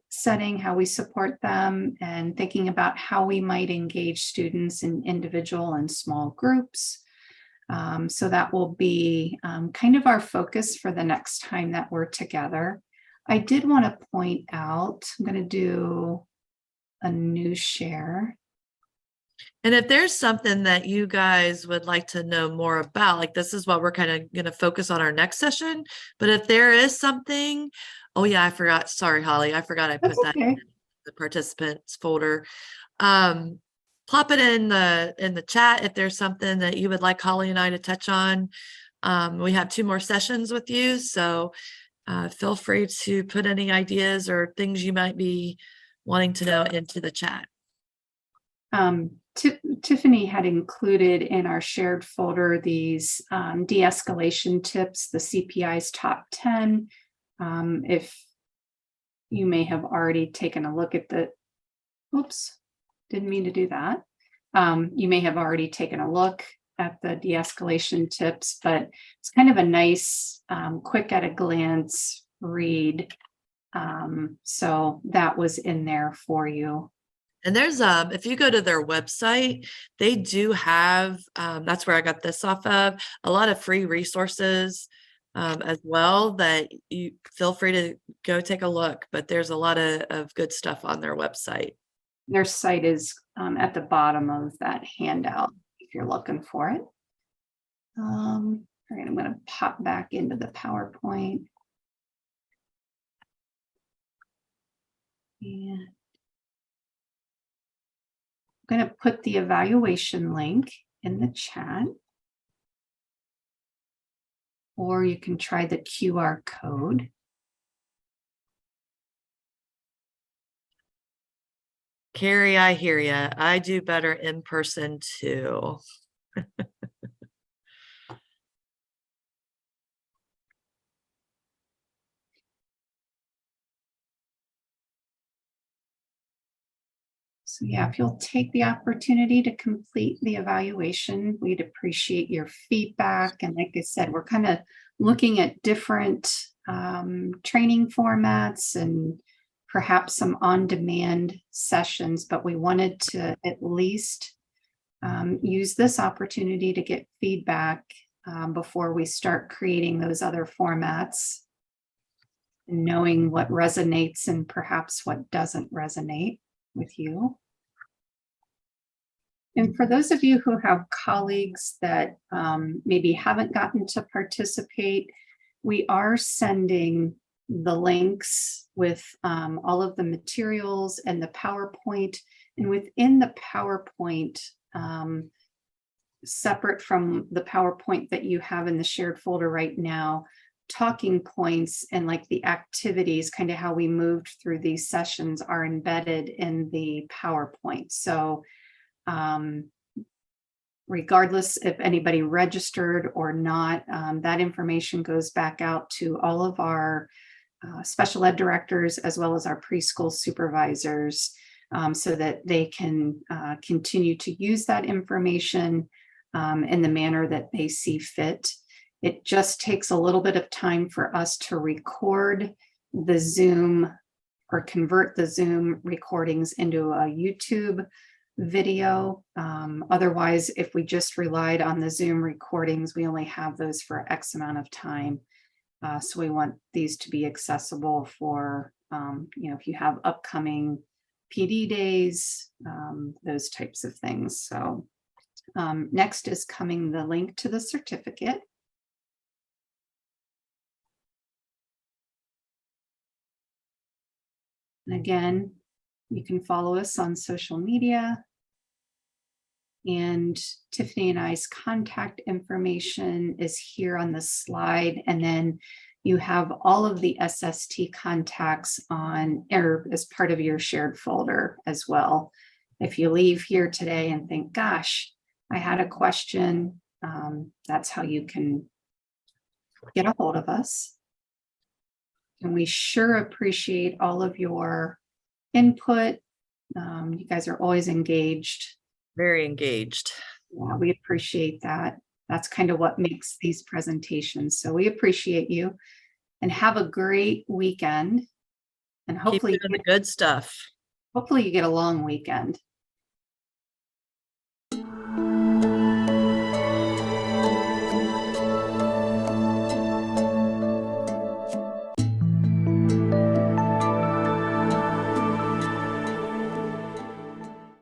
setting, how we support them, and thinking about how we might engage students in individual and small groups. So that will be kind of our focus for the next time that we're together. I did want to point out, I'm going to do a new share. And if there's something that you guys would like to know more about, like this is what we're kind of going to focus on our next session. But if there is something, oh yeah, I forgot. Sorry, Holly. I forgot I put that in the participants folder. Plop it in the chat if there's something that you would like Holly and I to touch on. We have 2 more sessions with you, so feel free to put any ideas or things you might be wanting to know into the chat. Tiffany had included in our shared folder these de-escalation tips, the CPI's top 10. If you may have already taken a look at the, oops, didn't mean to do that. You may have already taken a look at the de-escalation tips, but it's kind of a nice, quick at a glance read. So that was in there for you. And there's if you go to their website, they do have that's where I got this off of, a lot of free resources as well that you feel free to go take a look. But there's a lot of good stuff on their website. Their site is at the bottom of that handout if you're looking for it. All right, I'm going to pop back into the PowerPoint. And I'm going to put the evaluation link in the chat. Or you can try the QR code. Carrie, I hear ya. I do better in person too. So yeah, if you'll take the opportunity to complete the evaluation, we'd appreciate your feedback. And like I said, we're kind of looking at different training formats and perhaps some on-demand sessions, but we wanted to at least use this opportunity to get feedback before we start creating those other formats, and knowing what resonates and perhaps what doesn't resonate with you. And for those of you who have colleagues that maybe haven't gotten to participate, we are sending the links with all of the materials and the PowerPoint. And within the PowerPoint, separate from the PowerPoint that you have in the shared folder right now, talking points and like the activities, kind of how we moved through these sessions, are embedded in the PowerPoint. So regardless if anybody registered or not, that information goes back out to all of our special ed directors as well as our preschool supervisors, so that they can continue to use that information in the manner that they see fit. It just takes a little bit of time for us to record the Zoom or convert the Zoom recordings into a YouTube video. Otherwise, if we just relied on the Zoom recordings, we only have those for X amount of time. So we want these to be accessible for, if you have upcoming PD days, those types of things. So next is coming the link to the certificate. And again, you can follow us on social media. And Tiffany and I's contact information is here on the slide. And then you have all of the SST contacts on or as part of your shared folder as well. If you leave here today and think, gosh, I had a question, that's how you can get a hold of us. And we sure appreciate all of your input. You guys are always engaged. Very engaged. Yeah, we appreciate that. That's kind of what makes these presentations. So we appreciate you, and have a great weekend. And Keep hopefully, doing the good stuff. hopefully you get a long weekend.